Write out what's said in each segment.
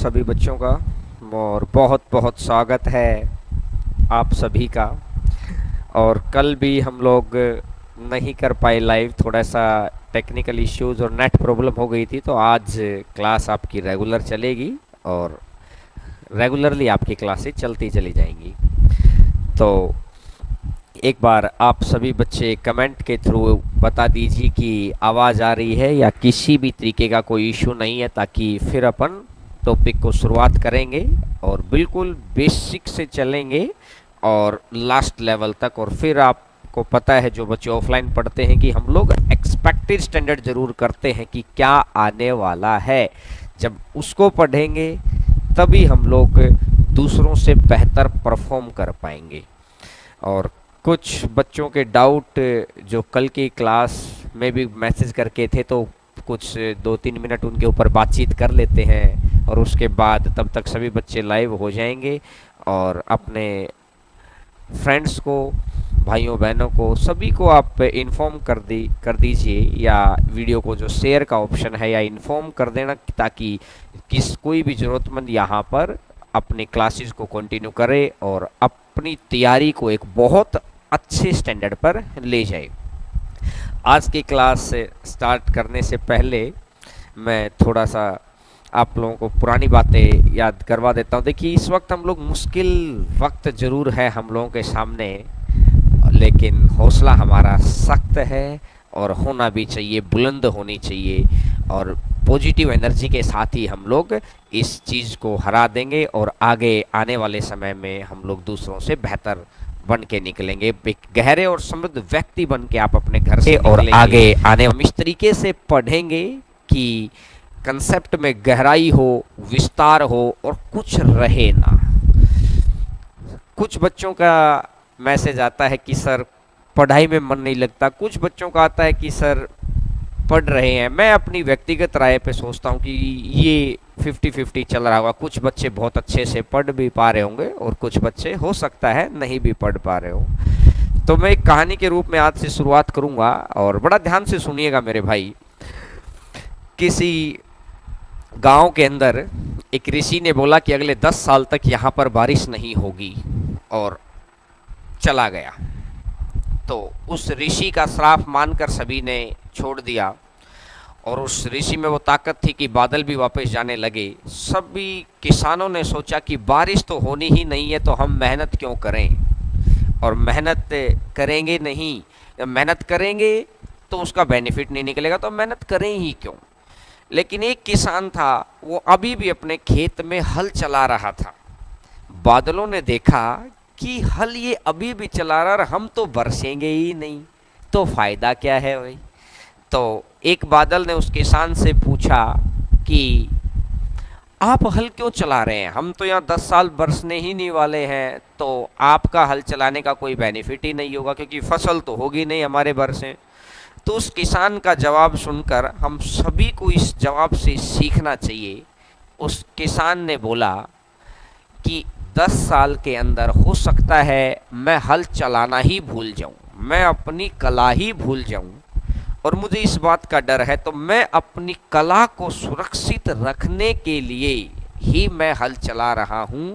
सभी बच्चों का और बहुत बहुत स्वागत है आप सभी का। और कल भी हम लोग नहीं कर पाए लाइव, थोड़ा सा टेक्निकल इश्यूज और नेट प्रॉब्लम हो गई थी, तो आज क्लास आपकी रेगुलर चलेगी और रेगुलरली आपकी क्लासेस चलती चली जाएंगी। तो एक बार आप सभी बच्चे कमेंट के थ्रू बता दीजिए कि आवाज़ आ रही है या किसी भी तरीके का कोई इशू नहीं है, ताकि फिर अपन टॉपिक को शुरुआत करेंगे और बिल्कुल बेसिक से चलेंगे और लास्ट लेवल तक। और फिर आपको पता है जो बच्चे ऑफलाइन पढ़ते हैं कि हम लोग एक्सपेक्टेड स्टैंडर्ड ज़रूर करते हैं कि क्या आने वाला है। जब उसको पढ़ेंगे तभी हम लोग दूसरों से बेहतर परफॉर्म कर पाएंगे। और कुछ बच्चों के डाउट जो कल की क्लास में भी मैसेज करके थे, तो कुछ 2-3 मिनट उनके ऊपर बातचीत कर लेते हैं और उसके बाद तब तक सभी बच्चे लाइव हो जाएंगे और अपने फ्रेंड्स को, भाइयों बहनों को, सभी को आप इन्फॉर्म कर दीजिए, या वीडियो को जो शेयर का ऑप्शन है या इन्फॉर्म कर देना, ताकि कोई भी ज़रूरतमंद यहाँ पर अपनी क्लासेस को कंटिन्यू करे और अपनी तैयारी को एक बहुत अच्छे स्टैंडर्ड पर ले जाए। आज की क्लास स्टार्ट करने से पहले मैं थोड़ा सा आप लोगों को पुरानी बातें याद करवा देता हूँ। देखिए, इस वक्त हम लोग मुश्किल वक्त ज़रूर है हम लोगों के सामने, लेकिन हौसला हमारा सख्त है और होना भी चाहिए, बुलंद होनी चाहिए, और पॉजिटिव एनर्जी के साथ ही हम लोग इस चीज़ को हरा देंगे और आगे आने वाले समय में हम लोग दूसरों से बेहतर बन के निकलेंगे। एक गहरे और समृद्ध व्यक्ति बन के आप अपने घर से और आगे आने हम इस तरीके से पढ़ेंगे कि कंसेप्ट में गहराई हो, विस्तार हो और कुछ रहे ना। कुछ बच्चों का मैसेज आता है कि सर पढ़ाई में मन नहीं लगता, कुछ बच्चों का आता है कि सर पढ़ रहे हैं। मैं अपनी व्यक्तिगत राय पे सोचता हूँ कि ये 50-50 चल रहा होगा। कुछ बच्चे बहुत अच्छे से पढ़ भी पा रहे होंगे और कुछ बच्चे हो सकता है नहीं भी पढ़ पा रहे हो। तो मैं एक कहानी के रूप में आज से शुरुआत करूँगा और बड़ा ध्यान से सुनिएगा मेरे भाई। किसी गांव के अंदर एक ऋषि ने बोला कि अगले 10 साल तक यहाँ पर बारिश नहीं होगी, और चला गया। तो उस ऋषि का श्राप मानकर सभी ने छोड़ दिया, और उस ऋषि में वो ताकत थी कि बादल भी वापस जाने लगे। सभी किसानों ने सोचा कि बारिश तो होनी ही नहीं है, तो हम मेहनत क्यों करें, और मेहनत करेंगे नहीं, मेहनत करेंगे तो उसका बेनिफिट नहीं निकलेगा, तो मेहनत करें ही क्यों। लेकिन एक किसान था, वो अभी भी अपने खेत में हल चला रहा था। बादलों ने देखा कि हल ये अभी भी चला रहा और हम तो बरसेंगे ही नहीं, तो फायदा क्या है भाई। तो एक बादल ने उस किसान से पूछा कि आप हल क्यों चला रहे हैं, हम तो यहाँ 10 साल बरसने ही नहीं वाले हैं, तो आपका हल चलाने का कोई बेनिफिट ही नहीं होगा, क्योंकि फसल तो होगी नहीं हमारे बरसे। तो उस किसान का जवाब सुनकर हम सभी को इस जवाब से सीखना चाहिए। उस किसान ने बोला कि 10 साल के अंदर हो सकता है मैं हल चलाना ही भूल जाऊं, मैं अपनी कला ही भूल जाऊं, और मुझे इस बात का डर है, तो मैं अपनी कला को सुरक्षित रखने के लिए ही मैं हल चला रहा हूं।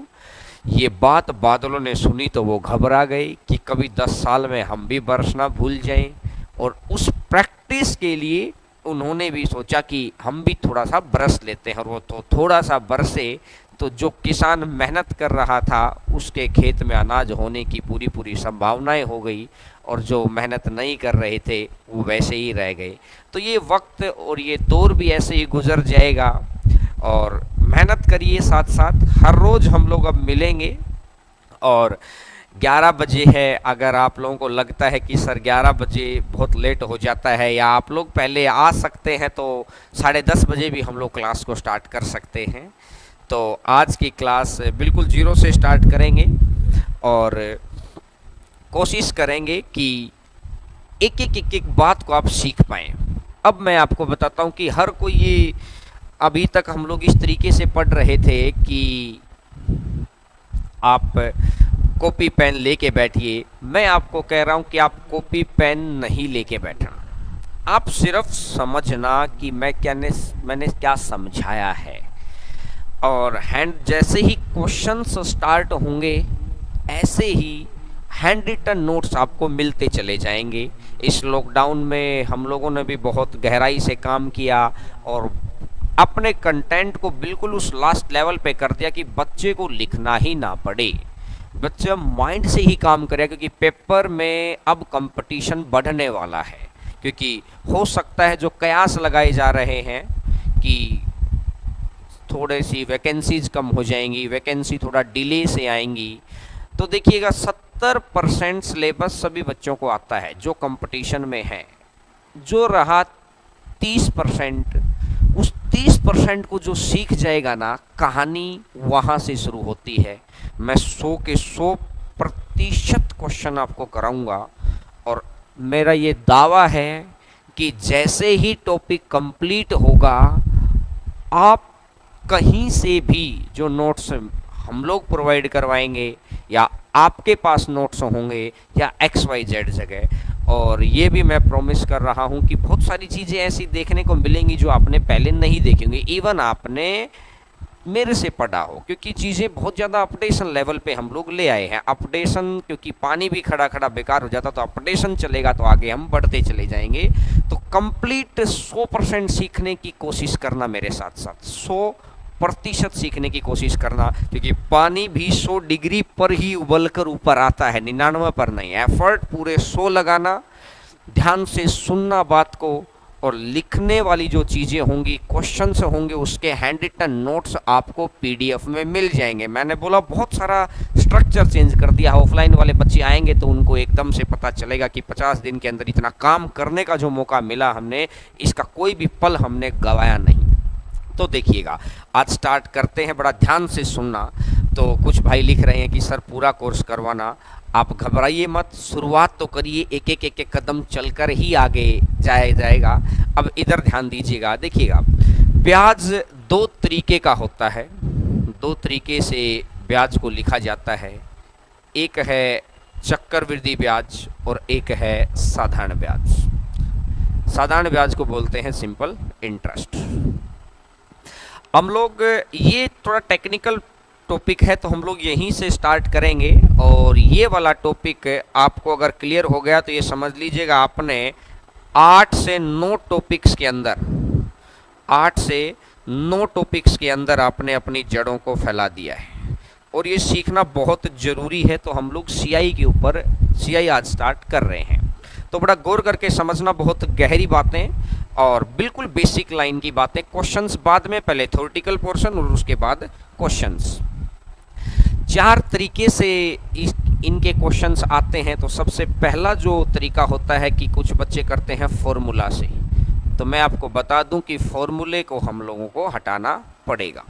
ये बात बादलों ने सुनी तो वो घबरा गए कि कभी 10 साल में हम भी बरसना भूल जाएं, और उस प्रैक्टिस के लिए उन्होंने भी सोचा कि हम भी थोड़ा सा बरस लेते हैं। और वो तो थोड़ा सा बरसे तो जो किसान मेहनत कर रहा था उसके खेत में अनाज होने की पूरी पूरी संभावनाएं हो गई, और जो मेहनत नहीं कर रहे थे वो वैसे ही रह गए। तो ये वक्त और ये दौर भी ऐसे ही गुजर जाएगा, और मेहनत करिए साथ साथ। हर रोज़ हम लोग अब मिलेंगे, और 11 बजे है। अगर आप लोगों को लगता है कि सर 11 बजे बहुत लेट हो जाता है, या आप लोग पहले आ सकते हैं, तो 10:30 बजे भी हम लोग क्लास को स्टार्ट कर सकते हैं। तो आज की क्लास बिल्कुल जीरो से स्टार्ट करेंगे और कोशिश करेंगे कि एक बात को आप सीख पाएँ। अब मैं आपको बताता हूँ कि हर कोई ये, अभी तक हम लोग इस तरीके से पढ़ रहे थे कि आप कॉपी पेन लेके बैठिए। मैं आपको कह रहा हूँ कि आप कॉपी पेन नहीं लेके बैठना, आप सिर्फ समझना कि मैंने क्या समझाया है। और हैंड जैसे ही क्वेश्चंस स्टार्ट होंगे ऐसे ही हैंड रिटन नोट्स आपको मिलते चले जाएंगे। इस लॉकडाउन में हम लोगों ने भी बहुत गहराई से काम किया और अपने कंटेंट को बिल्कुल उस लास्ट लेवल पे कर दिया कि बच्चे को लिखना ही ना पड़े, बच्चा माइंड से ही काम करे, क्योंकि पेपर में अब कंपटीशन बढ़ने वाला है। क्योंकि हो सकता है जो कयास लगाए जा रहे हैं कि थोड़ी सी वैकेंसीज कम हो जाएंगी, वैकेंसी थोड़ा डिले से आएंगी, तो देखिएगा 70% सिलेबस सभी बच्चों को आता है जो कंपटीशन में है। जो रहा 30%, उस 30% को जो सीख जाएगा ना, कहानी वहाँ से शुरू होती है। मैं 100 के 100% क्वेश्चन आपको कराऊंगा और मेरा ये दावा है कि जैसे ही टॉपिक कंप्लीट होगा, आप कहीं से भी जो नोट्स हम लोग प्रोवाइड करवाएंगे या आपके पास नोट्स होंगे या XYZ जगह, और ये भी मैं प्रॉमिस कर रहा हूँ कि बहुत सारी चीज़ें ऐसी देखने को मिलेंगी जो आपने पहले नहीं देखी होंगी, इवन आपने मेरे से पढ़ा हो, क्योंकि चीज़ें बहुत ज़्यादा अपडेशन लेवल पे हम लोग ले आए हैं। अपडेशन, क्योंकि पानी भी खड़ा खड़ा बेकार हो जाता, तो अपडेशन चलेगा तो आगे हम बढ़ते चले जाएंगे। तो कंप्लीट 100% सीखने की कोशिश करना मेरे साथ साथ, 100% सीखने की कोशिश करना, क्योंकि पानी भी 100 डिग्री पर ही उबलकर ऊपर आता है, 99 पर नहीं। एफर्ट पूरे 100 लगाना, ध्यान से सुनना बात को, और लिखने वाली जो चीज़ें होंगी, क्वेश्चंस होंगे, उसके हैंड रिटन नोट्स आपको PDF में मिल जाएंगे। मैंने बोला बहुत सारा स्ट्रक्चर चेंज कर दिया। ऑफलाइन वाले बच्चे आएंगे तो उनको एकदम से पता चलेगा कि 50 दिन के अंदर इतना काम करने का जो मौका मिला हमने, इसका कोई भी पल हमने गंवाया नहीं। तो देखिएगा, आज स्टार्ट करते हैं, बड़ा ध्यान से सुनना। तो कुछ भाई लिख रहे हैं कि सर पूरा कोर्स करवाना। आप घबराइए मत, शुरुआत तो करिए, एक एक कदम चलकर ही आगे जाएगा। अब इधर ध्यान दीजिएगा, देखिएगा, ब्याज 2 तरीके का होता है, 2 तरीके से ब्याज को लिखा जाता है। एक है चक्रवृद्धि ब्याज और एक है साधारण ब्याज। साधारण ब्याज को बोलते हैं सिंपल इंटरेस्ट। हम लोग, ये थोड़ा टेक्निकल टॉपिक है तो हम लोग यहीं से स्टार्ट करेंगे, और ये वाला टॉपिक आपको अगर क्लियर हो गया तो ये समझ लीजिएगा आपने 8 से 9 टॉपिक्स के अंदर, 8 से 9 टॉपिक्स के अंदर आपने अपनी जड़ों को फैला दिया है। और ये सीखना बहुत ज़रूरी है। तो हम लोग CI के ऊपर, CI आज स्टार्ट कर रहे हैं, तो बड़ा गौर करके समझना, बहुत गहरी बातें और बिल्कुल बेसिक लाइन की बातें। क्वेश्चंस बाद में, पहले थ्योरेटिकल पोर्शन और उसके बाद क्वेश्चंस। 4 तरीके से इनके क्वेश्चंस आते हैं। तो सबसे पहला जो तरीका होता है कि कुछ बच्चे करते हैं फॉर्मूला से, तो मैं आपको बता दूं कि फॉर्मूले को हम लोगों को हटाना पड़ेगा।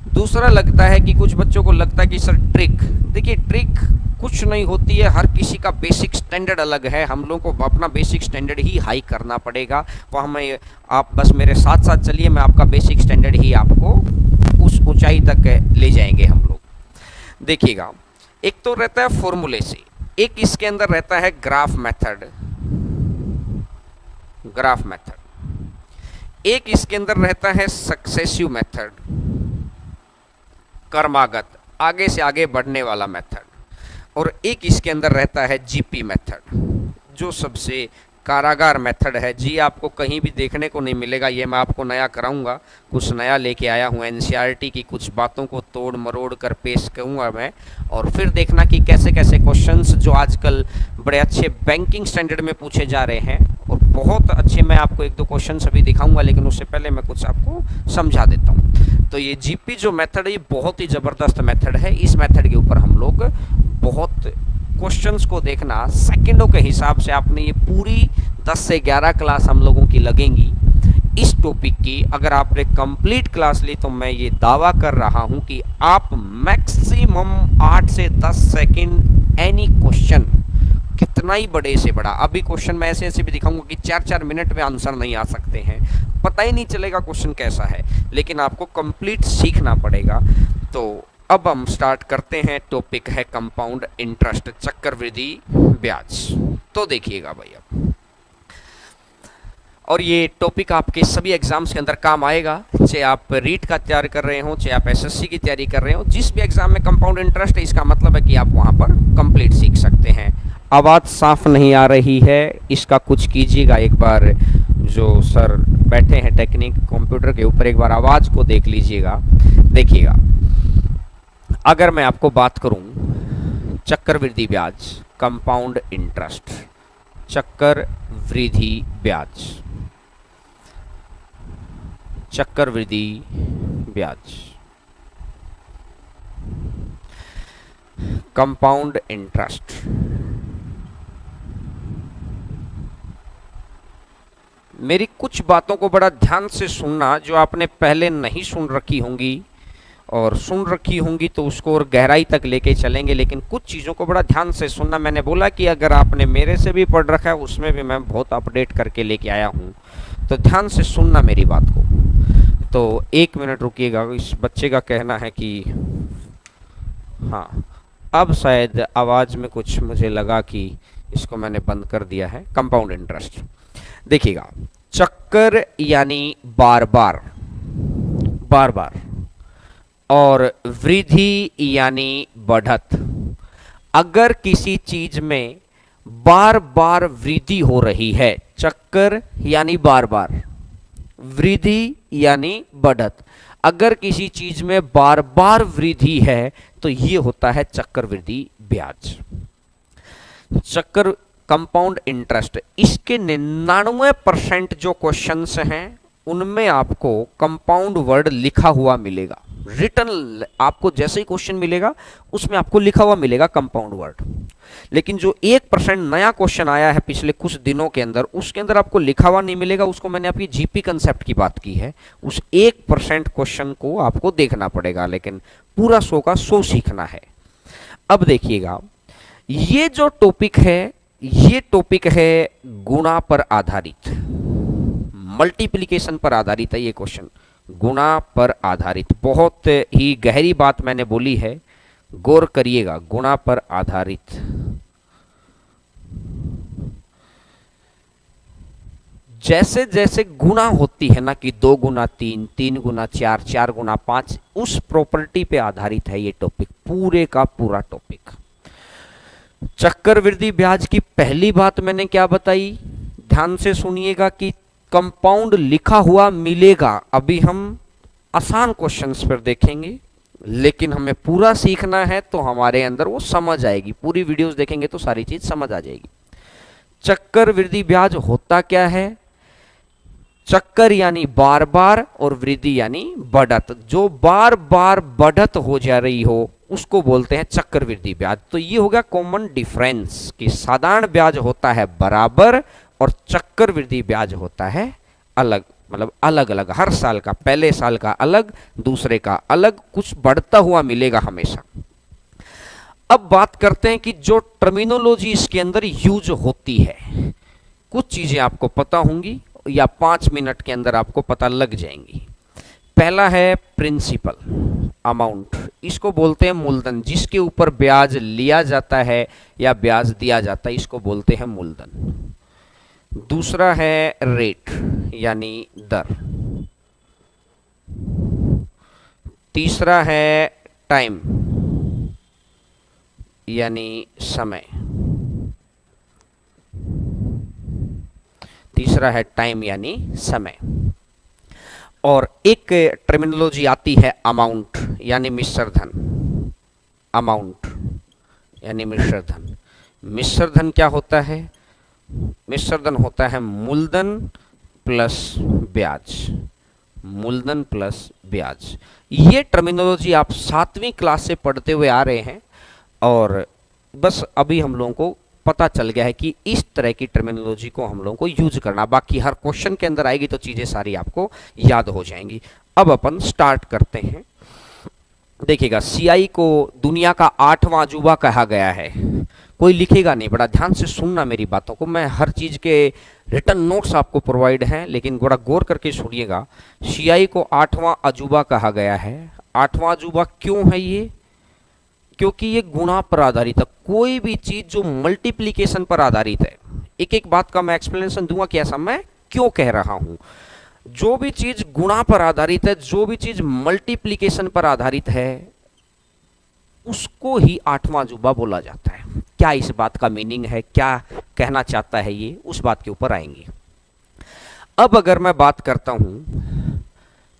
दूसरा लगता है कि कुछ बच्चों को लगता है कि सर ट्रिक, देखिए ट्रिक कुछ नहीं होती है, हर किसी का बेसिक स्टैंडर्ड अलग है, हम लोगों को अपना बेसिक स्टैंडर्ड ही हाई करना पड़ेगा। तो हमें, आप बस मेरे साथ साथ चलिए, मैं आपका बेसिक स्टैंडर्ड ही आपको उस ऊंचाई तक ले जाएंगे हम लोग। देखिएगा, एक तो रहता है फॉर्मूले से, एक इसके अंदर रहता है ग्राफ मेथड, ग्राफ मेथड, एक इसके अंदर रहता है सक्सेसिव मेथड, क्रमागत, आगे से आगे बढ़ने वाला मेथड, और एक इसके अंदर रहता है GP मेथड, जो सबसे कारागार मेथड है। जी आपको कहीं भी देखने को नहीं मिलेगा, ये मैं आपको नया कराऊंगा, कुछ नया लेके आया हूँ। NCERT की कुछ बातों को तोड़ मरोड़ कर पेश करूँगा मैं, और फिर देखना कि कैसे कैसे क्वेश्चंस जो आजकल बड़े अच्छे बैंकिंग स्टैंडर्ड में पूछे जा रहे हैं, और बहुत अच्छे, मैं आपको 1-2 क्वेश्चन अभी दिखाऊंगा, लेकिन उससे पहले मैं कुछ आपको समझा देता हूँ। तो ये GP जो मेथड है, ये बहुत ही ज़बरदस्त मेथड है। इस मेथड के ऊपर हम लोग बहुत क्वेश्चंस को देखना, सेकंडों के हिसाब से आपने ये पूरी 10 से 11 क्लास हम लोगों की लगेंगी इस टॉपिक की। अगर आपने कंप्लीट क्लास ली तो मैं ये दावा कर रहा हूं कि आप मैक्सिमम 8 से 10 सेकंड एनी क्वेश्चन, कितना ही बड़े से बड़ा, अभी क्वेश्चन मैं ऐसे ऐसे भी दिखाऊंगा कि 4-4 मिनट में आंसर नहीं आ सकते हैं, पता ही नहीं चलेगा क्वेश्चन कैसा है, लेकिन आपको कंप्लीट सीखना पड़ेगा। तो अब हम स्टार्ट करते हैं, टॉपिक है कंपाउंड इंटरेस्ट, चक्रवृद्धि ब्याज। तो देखिएगा भैया, और ये टॉपिक आपके सभी एग्जाम्स के अंदर काम आएगा, चाहे आप रीट का तैयारी कर रहे हो, चाहे आप एसएससी की तैयारी कर रहे हो, जिस भी एग्जाम में कंपाउंड इंटरेस्ट है, इसका मतलब है कि आप वहाँ पर कंप्लीट सीख सकते हैं। आवाज़ साफ नहीं आ रही है, इसका कुछ कीजिएगा। एक बार जो सर बैठे हैं टेक्निक कंप्यूटर के ऊपर, एक बार आवाज़ को देख लीजिएगा। देखिएगा, अगर मैं आपको बात करूं चक्रवृद्धि ब्याज, कंपाउंड इंटरेस्ट, चक्रवृद्धि ब्याज, चक्रवृद्धि ब्याज, कंपाउंड इंटरेस्ट, मेरी कुछ बातों को बड़ा ध्यान से सुनना, जो आपने पहले नहीं सुन रखी होंगी, और सुन रखी होंगी तो उसको और गहराई तक लेके चलेंगे, लेकिन कुछ चीज़ों को बड़ा ध्यान से सुनना। मैंने बोला कि अगर आपने मेरे से भी पढ़ रखा है, उसमें भी मैं बहुत अपडेट करके लेके आया हूँ, तो ध्यान से सुनना मेरी बात को। तो 1 मिनट रुकिएगा, इस बच्चे का कहना है कि हाँ, अब शायद आवाज़ में कुछ मुझे लगा कि इसको मैंने बंद कर दिया है। कंपाउंड इंटरेस्ट देखिएगा, चक्कर यानी बार बार, बार बार, और वृद्धि यानी बढ़त। अगर किसी चीज में बार बार वृद्धि हो रही है, चक्कर यानी बार बार, वृद्धि यानी बढ़त, अगर किसी चीज में बार बार वृद्धि है तो ये होता है चक्रवृद्धि ब्याज, चक्र कंपाउंड इंटरेस्ट। इसके 99% जो क्वेश्चंस हैं उनमें आपको कंपाउंड वर्ड लिखा हुआ मिलेगा, रिटन आपको जैसे ही क्वेश्चन मिलेगा उसमें आपको लिखा हुआ मिलेगा कंपाउंड वर्ड। लेकिन जो 1% नया क्वेश्चन आया है पिछले कुछ दिनों के अंदर, उसके अंदर आपको लिखा हुआ नहीं मिलेगा। उसको मैंने आपकी जीपी कंसेप्ट की बात की है, उस 1% क्वेश्चन को आपको देखना पड़ेगा, लेकिन पूरा 100 का 100 सीखना है। अब देखिएगा, ये जो टॉपिक है, ये टॉपिक है गुणा पर आधारित, मल्टीप्लिकेशन पर आधारित है ये क्वेश्चन, गुणा पर आधारित। बहुत ही गहरी बात मैंने बोली है, गौर करिएगा, गुणा पर आधारित। जैसे जैसे गुणा होती है ना, कि 2 गुना 3, 3 गुना 4, 4 गुना 5, उस प्रॉपर्टी पे आधारित है ये टॉपिक, पूरे का पूरा टॉपिक। चक्रवृद्धि ब्याज की पहली बात मैंने क्या बताई, ध्यान से सुनिएगा, कि कंपाउंड लिखा हुआ मिलेगा। अभी हम आसान क्वेश्चंस पर देखेंगे, लेकिन हमें पूरा सीखना है तो हमारे अंदर वो समझ आएगी। पूरी वीडियोस देखेंगे तो सारी चीज समझ आ जाएगी। चक्रवृद्धि ब्याज होता क्या है, चक्कर यानी बार बार और वृद्धि यानी बढ़त। जो बार बार बढ़त हो जा रही हो उसको बोलते हैं चक्रवृद्धि ब्याज। तो ये हो गया कॉमन डिफरेंस, कि साधारण ब्याज होता है बराबर और चक्रवृद्धि ब्याज होता है अलग, मतलब अलग अलग, हर साल का, पहले साल का अलग, दूसरे का अलग, कुछ बढ़ता हुआ मिलेगा हमेशा। अब बात करते हैं कि जो टर्मिनोलॉजी इसके अंदर यूज होती है, कुछ चीजें आपको पता होंगी या 5 मिनट के अंदर आपको पता लग जाएंगी। पहला है प्रिंसिपल अमाउंट, इसको बोलते हैं मूलधन, जिसके ऊपर ब्याज लिया जाता है या ब्याज दिया जाता है, इसको बोलते हैं मूलधन। दूसरा है रेट यानी दर। तीसरा है टाइम यानी समय। तीसरा है टाइम यानी समय। और एक टर्मिनोलॉजी आती है अमाउंट यानी मिश्र धन। अमाउंट यानी मिश्र धन। मिश्र धन क्या होता है, मिश्र धन होता है मूलधन प्लस ब्याज, मूलधन प्लस ब्याज। ये टर्मिनोलॉजी आप 7वीं क्लास से पढ़ते हुए आ रहे हैं, और बस अभी हम लोगों को पता चल गया है कि इस तरह की टर्मिनोलॉजी को हम लोगों को यूज करना। बाकी हर क्वेश्चन के अंदर आएगी तो चीजें सारी आपको याद हो जाएंगी। अब अपन स्टार्ट करते हैं। देखिएगा, सीआई को दुनिया का 8वां अजूबा कहा गया है। कोई लिखेगा नहीं, बड़ा ध्यान से सुनना मेरी बातों को। मैं हर चीज के रिटर्न नोट्स आपको प्रोवाइड हैं, लेकिन बड़ा गौर करके सुनिएगा। सीआई को 8वां अजूबा कहा गया है। 8वां अजूबा क्यों है ये? क्योंकि ये गुणा पर आधारित है। कोई भी चीज जो मल्टीप्लिकेशन पर आधारित है, एक एक बात का मैं एक्सप्लेनेशन दूंगा कि ऐसा मैं क्यों कह रहा हूं? जो भी चीज गुणा पर आधारित है, जो भी चीज मल्टीप्लिकेशन पर आधारित है, उसको ही आठवां अजूबा बोला जाता है। क्या इस बात का मीनिंग है, क्या कहना चाहता है ये, उस बात के ऊपर आएंगे। अब अगर मैं बात करता हूं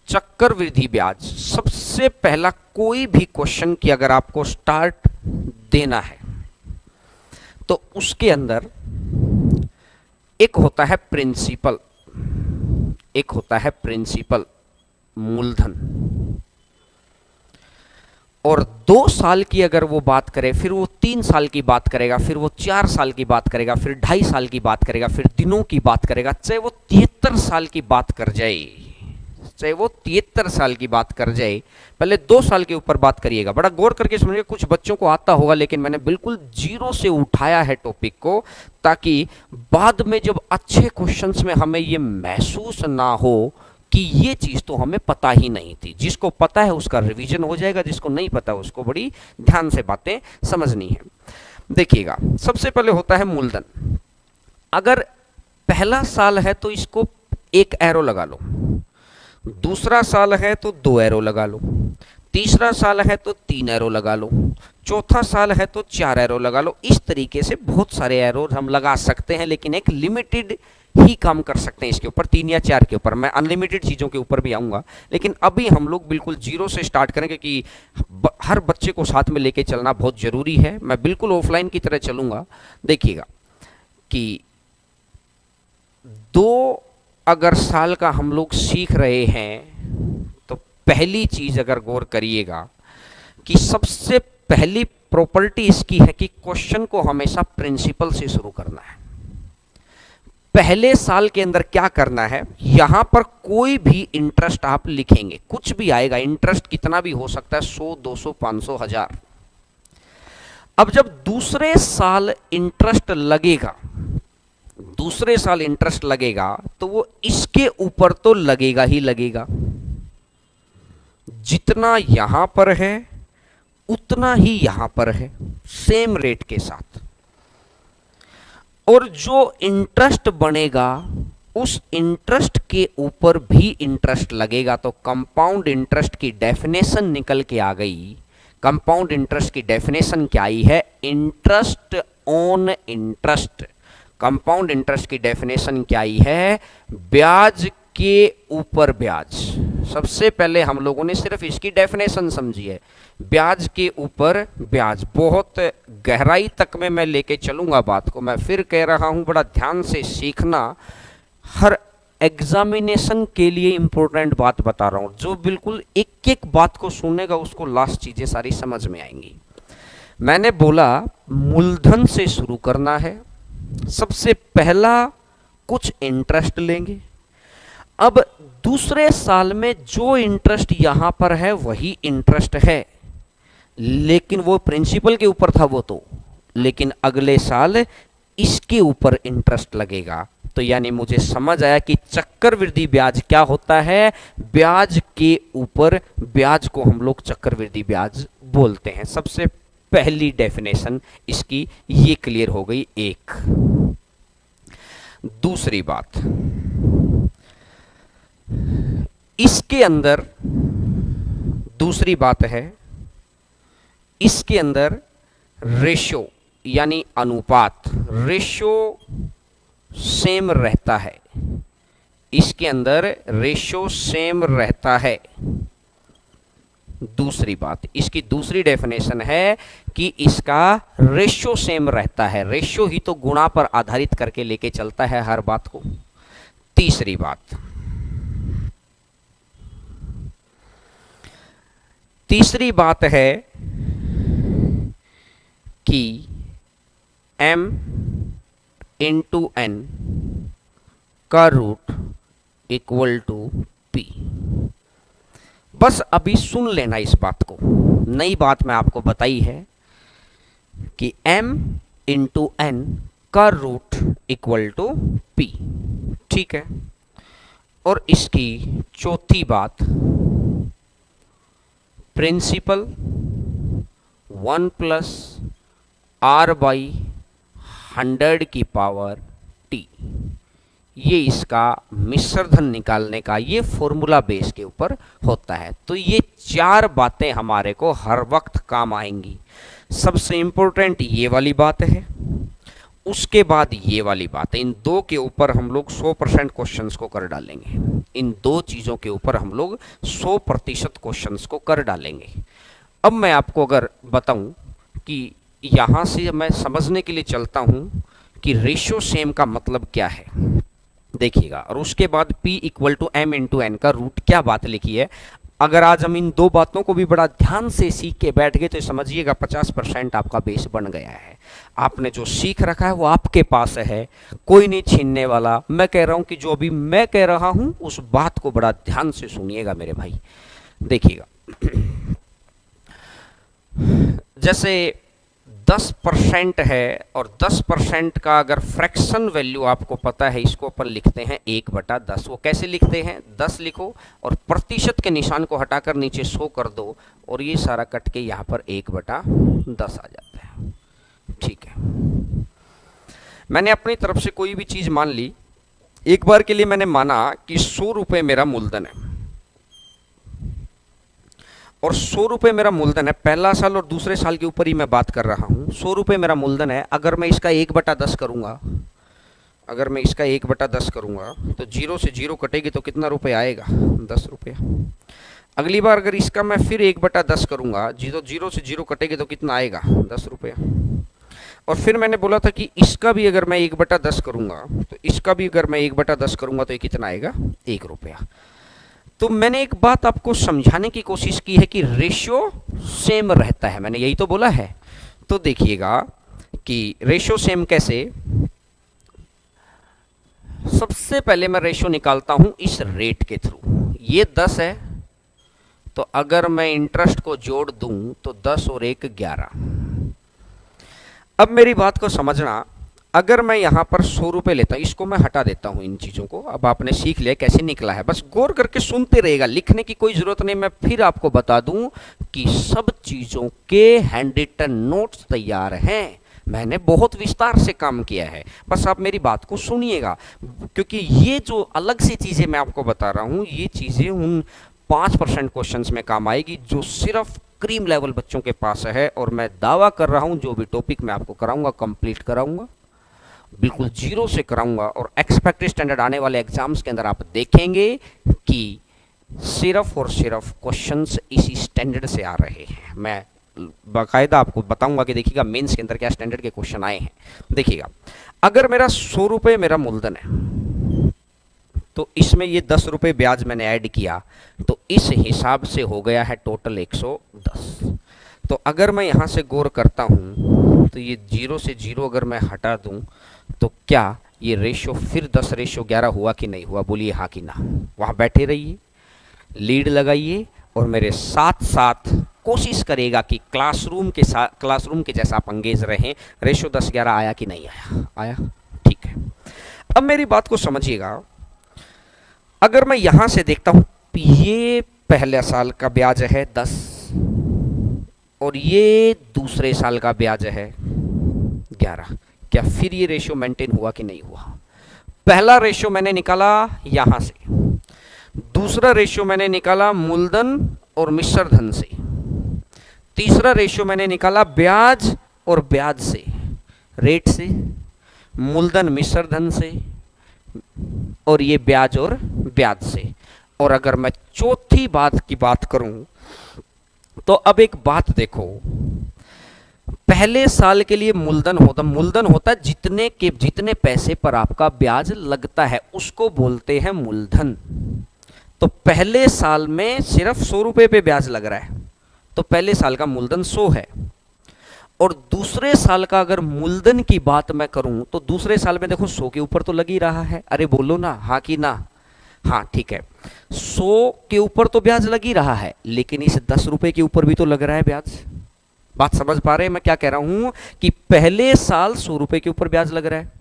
चक्रवृद्धि ब्याज, सबसे पहला कोई भी क्वेश्चन की अगर आपको स्टार्ट देना है तो उसके अंदर एक होता है प्रिंसिपल, एक होता है प्रिंसिपल मूलधन, और 2 साल की अगर वो बात करे, फिर वो 3 साल की बात करेगा, फिर वो 4 साल की बात करेगा, फिर 2.5 साल की बात करेगा, फिर दिनों की बात करेगा, चाहे वो 73 साल की बात कर जाए, चाहे वो 73 साल की बात कर जाए, पहले 2 साल के ऊपर बात करिएगा। बड़ा गौर करके समझिए, कुछ बच्चों को आता होगा, लेकिन मैंने बिल्कुल जीरो से उठाया है टॉपिक को, ताकि बाद में जब अच्छे क्वेश्चंस में हमें ये महसूस ना हो कि ये चीज तो हमें पता ही नहीं थी। जिसको पता है उसका रिवीजन हो जाएगा, जिसको नहीं पता उसको बड़ी ध्यान से बातें समझनी है। देखिएगा, सबसे पहले होता है मूलधन। अगर पहला साल है तो इसको 1 एरो लगा लो, दूसरा साल है तो 2 एरो लगा लो, तीसरा साल है तो 3 एरो लगा लो, चौथा साल है तो 4 एरो लगा लो। इस तरीके से बहुत सारे एरो हम लगा सकते हैं, लेकिन एक लिमिटेड ही काम कर सकते हैं इसके ऊपर, 3 या 4 के ऊपर। मैं अनलिमिटेड चीज़ों के ऊपर भी आऊँगा, लेकिन अभी हम लोग बिल्कुल जीरो से स्टार्ट करें, क्योंकि हर बच्चे को साथ में लेके चलना बहुत ज़रूरी है। मैं बिल्कुल ऑफलाइन की तरह चलूँगा। देखिएगा कि 2 अगर साल का हम लोग सीख रहे हैं तो पहली चीज़ अगर गौर करिएगा कि सबसे पहली प्रॉपर्टी इसकी है कि क्वेश्चन को हमेशा प्रिंसिपल से शुरू करना है। पहले साल के अंदर क्या करना है, यहां पर कोई भी इंटरेस्ट आप लिखेंगे, कुछ भी आएगा, इंटरेस्ट कितना भी हो सकता है, 100, 200, 500, 1000। अब जब दूसरे साल इंटरेस्ट लगेगा, दूसरे साल इंटरेस्ट लगेगा तो वो इसके ऊपर तो लगेगा ही लगेगा। जितना यहां पर है उतना ही यहां पर है, सेम रेट के साथ। और जो इंटरेस्ट बनेगा उस इंटरेस्ट के ऊपर भी इंटरेस्ट लगेगा। तो कंपाउंड इंटरेस्ट की डेफिनेशन निकल के आ गई। कंपाउंड इंटरेस्ट की डेफिनेशन क्या आई है? Interest on interest. Compound interest की डेफिनेशन क्या आई है? ब्याज के ऊपर ब्याज। सबसे पहले हम लोगों ने सिर्फ इसकी डेफिनेशन समझी है, ब्याज के ऊपर ब्याज। बहुत गहराई तक में मैं लेके चलूंगा बात को। मैं फिर कह रहा हूं, बड़ा ध्यान से सीखना, हर एग्जामिनेशन के लिए इंपॉर्टेंट बात बता रहा हूं। जो बिल्कुल एक एक बात को सुनेगा उसको लास्ट चीजें सारी समझ में आएंगी। मैंने बोला मूलधन से शुरू करना है। सबसे पहला कुछ इंटरेस्ट लेंगे। अब दूसरे साल में जो इंटरेस्ट यहां पर है वही इंटरेस्ट है, लेकिन वो प्रिंसिपल के ऊपर था वो तो, लेकिन अगले साल इसके ऊपर इंटरेस्ट लगेगा। तो यानी मुझे समझ आया कि चक्रवृद्धि ब्याज क्या होता है। ब्याज के ऊपर ब्याज को हम लोग चक्रवृद्धि ब्याज बोलते हैं। सबसे पहली डेफिनेशन इसकी ये क्लियर हो गई। एक दूसरी बात, इसके अंदर दूसरी बात है, इसके अंदर रेशो यानी अनुपात, रेशो सेम रहता है। इसके अंदर रेशो सेम रहता है। दूसरी बात, इसकी दूसरी डेफिनेशन है कि इसका रेशो सेम रहता है। रेशो ही तो गुणा पर आधारित करके लेके चलता है हर बात को। तीसरी बात, तीसरी बात है कि m इंटू n का रूट इक्वल टू p। बस अभी सुन लेना इस बात को, नई बात मैं आपको बताई है कि m इंटू n का रूट इक्वल टू p। ठीक है। और इसकी चौथी बात, प्रिंसिपल 1 प्लस r बाई 100 की पावर t। ये इसका मिश्र धन निकालने का ये फॉर्मूला बेस के ऊपर होता है। तो ये चार बातें हमारे को हर वक्त काम आएंगी। सबसे इंपॉर्टेंट ये वाली बात है, उसके बाद ये वाली बात है। इन दो के ऊपर हम लोग 100% क्वेश्चंस को कर डालेंगे। इन दो चीज़ों के ऊपर हम लोग 100% क्वेश्चंस को कर डालेंगे। अब मैं आपको अगर बताऊं कि यहाँ से मैं समझने के लिए चलता हूं कि रेशियो सेम का मतलब क्या है, देखिएगा। और उसके बाद P equal to M into n का रूट क्या बात लिखी है। अगर आज हम इन दो बातों को भी बड़ा ध्यान से सीख के बैठ गए तो समझिएगा 50% आपका बेस बन गया है। आपने जो सीख रखा है वो आपके पास है, कोई नहीं छीनने वाला। मैं कह रहा हूं कि जो अभी मैं कह रहा हूं उस बात को बड़ा ध्यान से सुनिएगा मेरे भाई। देखिएगा, जैसे 10% है और 10% का अगर फ्रैक्शन वैल्यू आपको पता है, इसको अपन लिखते हैं 1/10। वो कैसे लिखते हैं, 10 लिखो और प्रतिशत के निशान को हटाकर नीचे 100 कर दो और ये सारा कट के यहाँ पर 1/10 आ जाता है। ठीक है, मैंने अपनी तरफ से कोई भी चीज़ मान ली। एक बार के लिए मैंने माना कि 100 रुपये मेरा मूलधन है और 100 रुपये मेरा मूलधन है। पहला साल और दूसरे साल के ऊपर ही मैं बात कर रहा हूँ। 100 रुपये मेरा मूलधन है। अगर मैं इसका 1/10 करूँगा, अगर मैं इसका 1/10 करूँगा तो 0 से 0 कटेगी तो कितना रुपये आएगा, 10 रुपये। अगली बार अगर इसका मैं फिर 1/10 करूँगा, 0 से 0 कटेगी तो कितना आएगा, 10 रुपये। और फिर मैंने बोला था कि इसका भी अगर मैं 1/10 करूँगा तो इसका भी अगर मैं 1/10 करूँगा तो ये कितना आएगा, 1 रुपया। तो मैंने एक बात आपको समझाने की कोशिश की है कि रेशियो सेम रहता है, मैंने यही तो बोला है। तो देखिएगा कि रेशियो सेम कैसे। सबसे पहले मैं रेशियो निकालता हूं इस रेट के थ्रू। ये 10 है तो अगर मैं इंटरेस्ट को जोड़ दूं तो 10 और 1 11। अब मेरी बात को समझना, अगर मैं यहाँ पर 100 रुपये लेता हूँ, इसको मैं हटा देता हूँ इन चीज़ों को। अब आपने सीख लिया कैसे निकला है, बस गौर करके सुनते रहेगा, लिखने की कोई ज़रूरत नहीं। मैं फिर आपको बता दूँ कि सब चीज़ों के हैंड रिटन नोट्स तैयार हैं। मैंने बहुत विस्तार से काम किया है, बस आप मेरी बात को सुनिएगा। क्योंकि ये जो अलग सी चीज़ें मैं आपको बता रहा हूँ, ये चीज़ें उन 5% क्वेश्चंस में काम आएगी जो सिर्फ क्रीम लेवल बच्चों के पास है। और मैं दावा कर रहा हूँ जो भी टॉपिक मैं आपको कराऊंगा कंप्लीट कराऊंगा, बिल्कुल 0 से कराऊंगा। और एक्सपेक्टेड स्टैंडर्ड आने वाले एग्जाम्स के अंदर आप देखेंगे कि सिर्फ और सिर्फ क्वेश्चंस इसी स्टैंडर्ड से आ रहे हैं। मैं बाकायदा आपको बताऊंगा कि देखिएगा मेंस के अंदर क्या स्टैंडर्ड के क्वेश्चन आए हैं। देखिएगा, अगर मेरा 100 रुपये मेरा मूलधन है तो इसमें ये 10 रुपये ब्याज मैंने ऐड किया तो इस हिसाब से हो गया है टोटल 110। तो अगर मैं यहाँ से गौर करता हूँ तो ये 0 से 0 अगर मैं हटा दूँ तो क्या ये रेशो फिर 10:11 हुआ कि नहीं हुआ, बोलिए हाँ कि ना। वहाँ बैठे रहिए, लीड लगाइए और मेरे साथ साथ कोशिश करेगा कि क्लासरूम के जैसा आप अंगेज रहें। रेशो 10:11 आया कि नहीं आया, आया, ठीक है। अब मेरी बात को समझिएगा, अगर मैं यहां से देखता हूं ये पहले साल का ब्याज है 10 और ये दूसरे साल का ब्याज है 11, क्या फिर ये रेशियो मेंटेन हुआ कि नहीं हुआ। पहला रेशियो मैंने निकाला यहां से, दूसरा रेशियो मैंने निकाला मूलधन और मिश्र धन से, तीसरा रेशियो मैंने निकाला ब्याज और ब्याज से, रेट से, मूलधन मिश्र धन से और ये ब्याज और ब्याज से। और अगर मैं चौथी बात की बात करूं तो अब एक बात देखो, पहले साल के लिए मूलधन होता है जितने पैसे पर आपका ब्याज लगता है उसको बोलते हैं मूलधन। तो पहले साल में सिर्फ 100 रुपये पे ब्याज लग रहा है तो पहले साल का मूलधन 100 है। और दूसरे साल का अगर मूलधन की बात मैं करूं तो दूसरे साल में देखो 100 के ऊपर तो लग ही रहा है। अरे बोलो ना, हाँ कि ना, हाँ ठीक है, 100 के ऊपर तो ब्याज लग ही रहा है लेकिन इस 10 रुपए के ऊपर भी तो लग रहा है ब्याज। बात समझ पा रहे हैं मैं क्या कह रहा हूं कि पहले साल 100 रुपए के ऊपर ब्याज लग रहा है,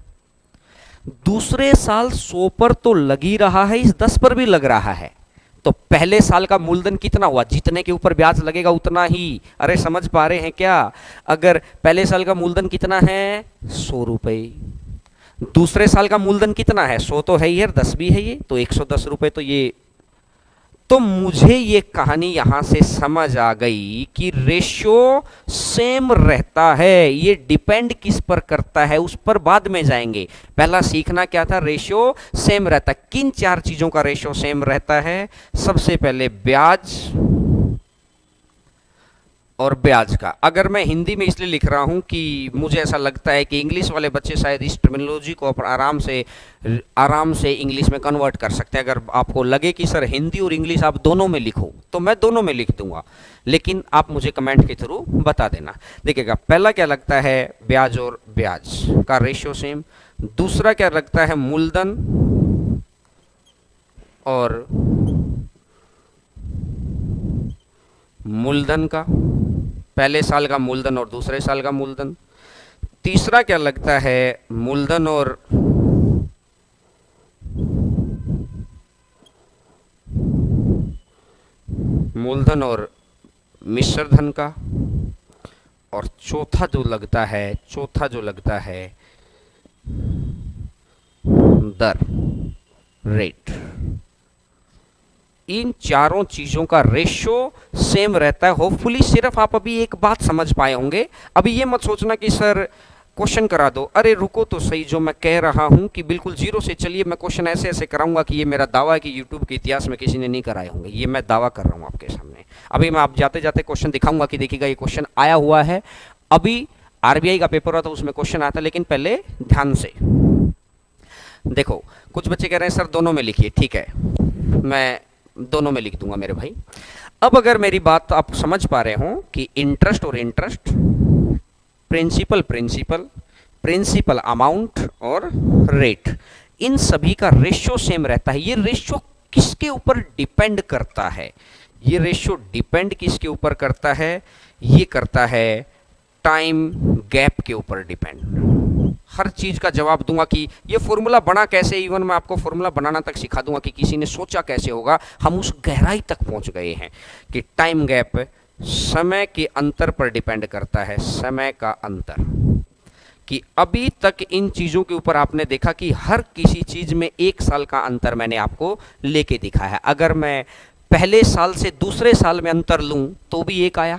दूसरे साल 100 पर तो लग ही रहा है, इस 10 पर भी लग रहा है। तो पहले साल का मूलधन कितना हुआ, जितने के ऊपर ब्याज लगेगा उतना ही। अरे समझ पा रहे हैं क्या, अगर पहले साल का मूलधन कितना है 100 रुपए, दूसरे साल का मूलधन कितना है, 100 तो है ही, 10 भी है, ये तो 110 रुपए। तो ये, तो मुझे ये कहानी यहां से समझ आ गई कि रेशियो सेम रहता है। ये डिपेंड किस पर करता है उस पर बाद में जाएंगे। पहला सीखना क्या था, रेशियो सेम रहता है। किन 4 चीजों का रेशियो सेम रहता है? सबसे पहले ब्याज और ब्याज का। अगर मैं हिंदी में इसलिए लिख रहा हूं कि मुझे ऐसा लगता है कि इंग्लिश वाले बच्चे शायद इस टर्मिनोलॉजी को आराम से इंग्लिश में कन्वर्ट कर सकते हैं। अगर आपको लगे कि सर हिंदी और इंग्लिश आप दोनों में लिखो, तो मैं दोनों में लिख दूंगा, लेकिन आप मुझे कमेंट के थ्रू बता देना। देखिएगा, पहला क्या लगता है, ब्याज और ब्याज का रेशियो सेम। दूसरा क्या लगता है, मूलधन और मूलधन का, पहले साल का मूलधन और दूसरे साल का मूलधन। तीसरा क्या लगता है, मूलधन और मिश्र धन का। और चौथा जो लगता है दर, रेट। इन चारों चीजों का रेशियो सेम रहता है। होपफुली सिर्फ आप अभी एक बात समझ पाए होंगे। अभी ये मत सोचना कि सर क्वेश्चन करा दो, अरे रुको तो सही, जो मैं कह रहा हूं कि बिल्कुल जीरो से चलिए, मैं क्वेश्चन ऐसे ऐसे कराऊंगा कि ये मेरा दावा है कि यूट्यूब के इतिहास में किसी ने नहीं कराए होंगे। ये मैं दावा कर रहा हूं आपके सामने। अभी मैं आप जाते जाते क्वेश्चन दिखाऊंगा कि देखिएगा ये क्वेश्चन आया हुआ है। अभी आरबीआई का पेपर हुआ था, उसमें क्वेश्चन आया था, लेकिन पहले ध्यान से देखो। कुछ बच्चे कह रहे हैं सर दोनों में लिखिए, ठीक है, मैं दोनों में लिख दूंगा मेरे भाई। अब अगर मेरी बात आप समझ पा रहे हो कि इंटरेस्ट और इंटरेस्ट, प्रिंसिपल अमाउंट और रेट, इन सभी का रेशियो सेम रहता है। ये रेशियो किसके ऊपर डिपेंड करता है? ये रेशियो डिपेंड किसके ऊपर करता है? ये करता है टाइम गैप के ऊपर डिपेंड। हर चीज का जवाब दूंगा कि ये फॉर्मूला बना कैसे, इवन मैं आपको फॉर्मूला बनाना तक सिखा दूंगा कि किसी ने सोचा कैसे होगा। हम उस गहराई तक पहुंच गए हैं कि टाइम गैप समय के अंतर पर डिपेंड करता है। समय का अंतर, कि अभी तक इन चीजों के ऊपर आपने देखा कि हर किसी चीज में 1 साल का अंतर मैंने आपको लेके दिखाया है। अगर मैं पहले साल से दूसरे साल में अंतर लूं तो भी 1 आया,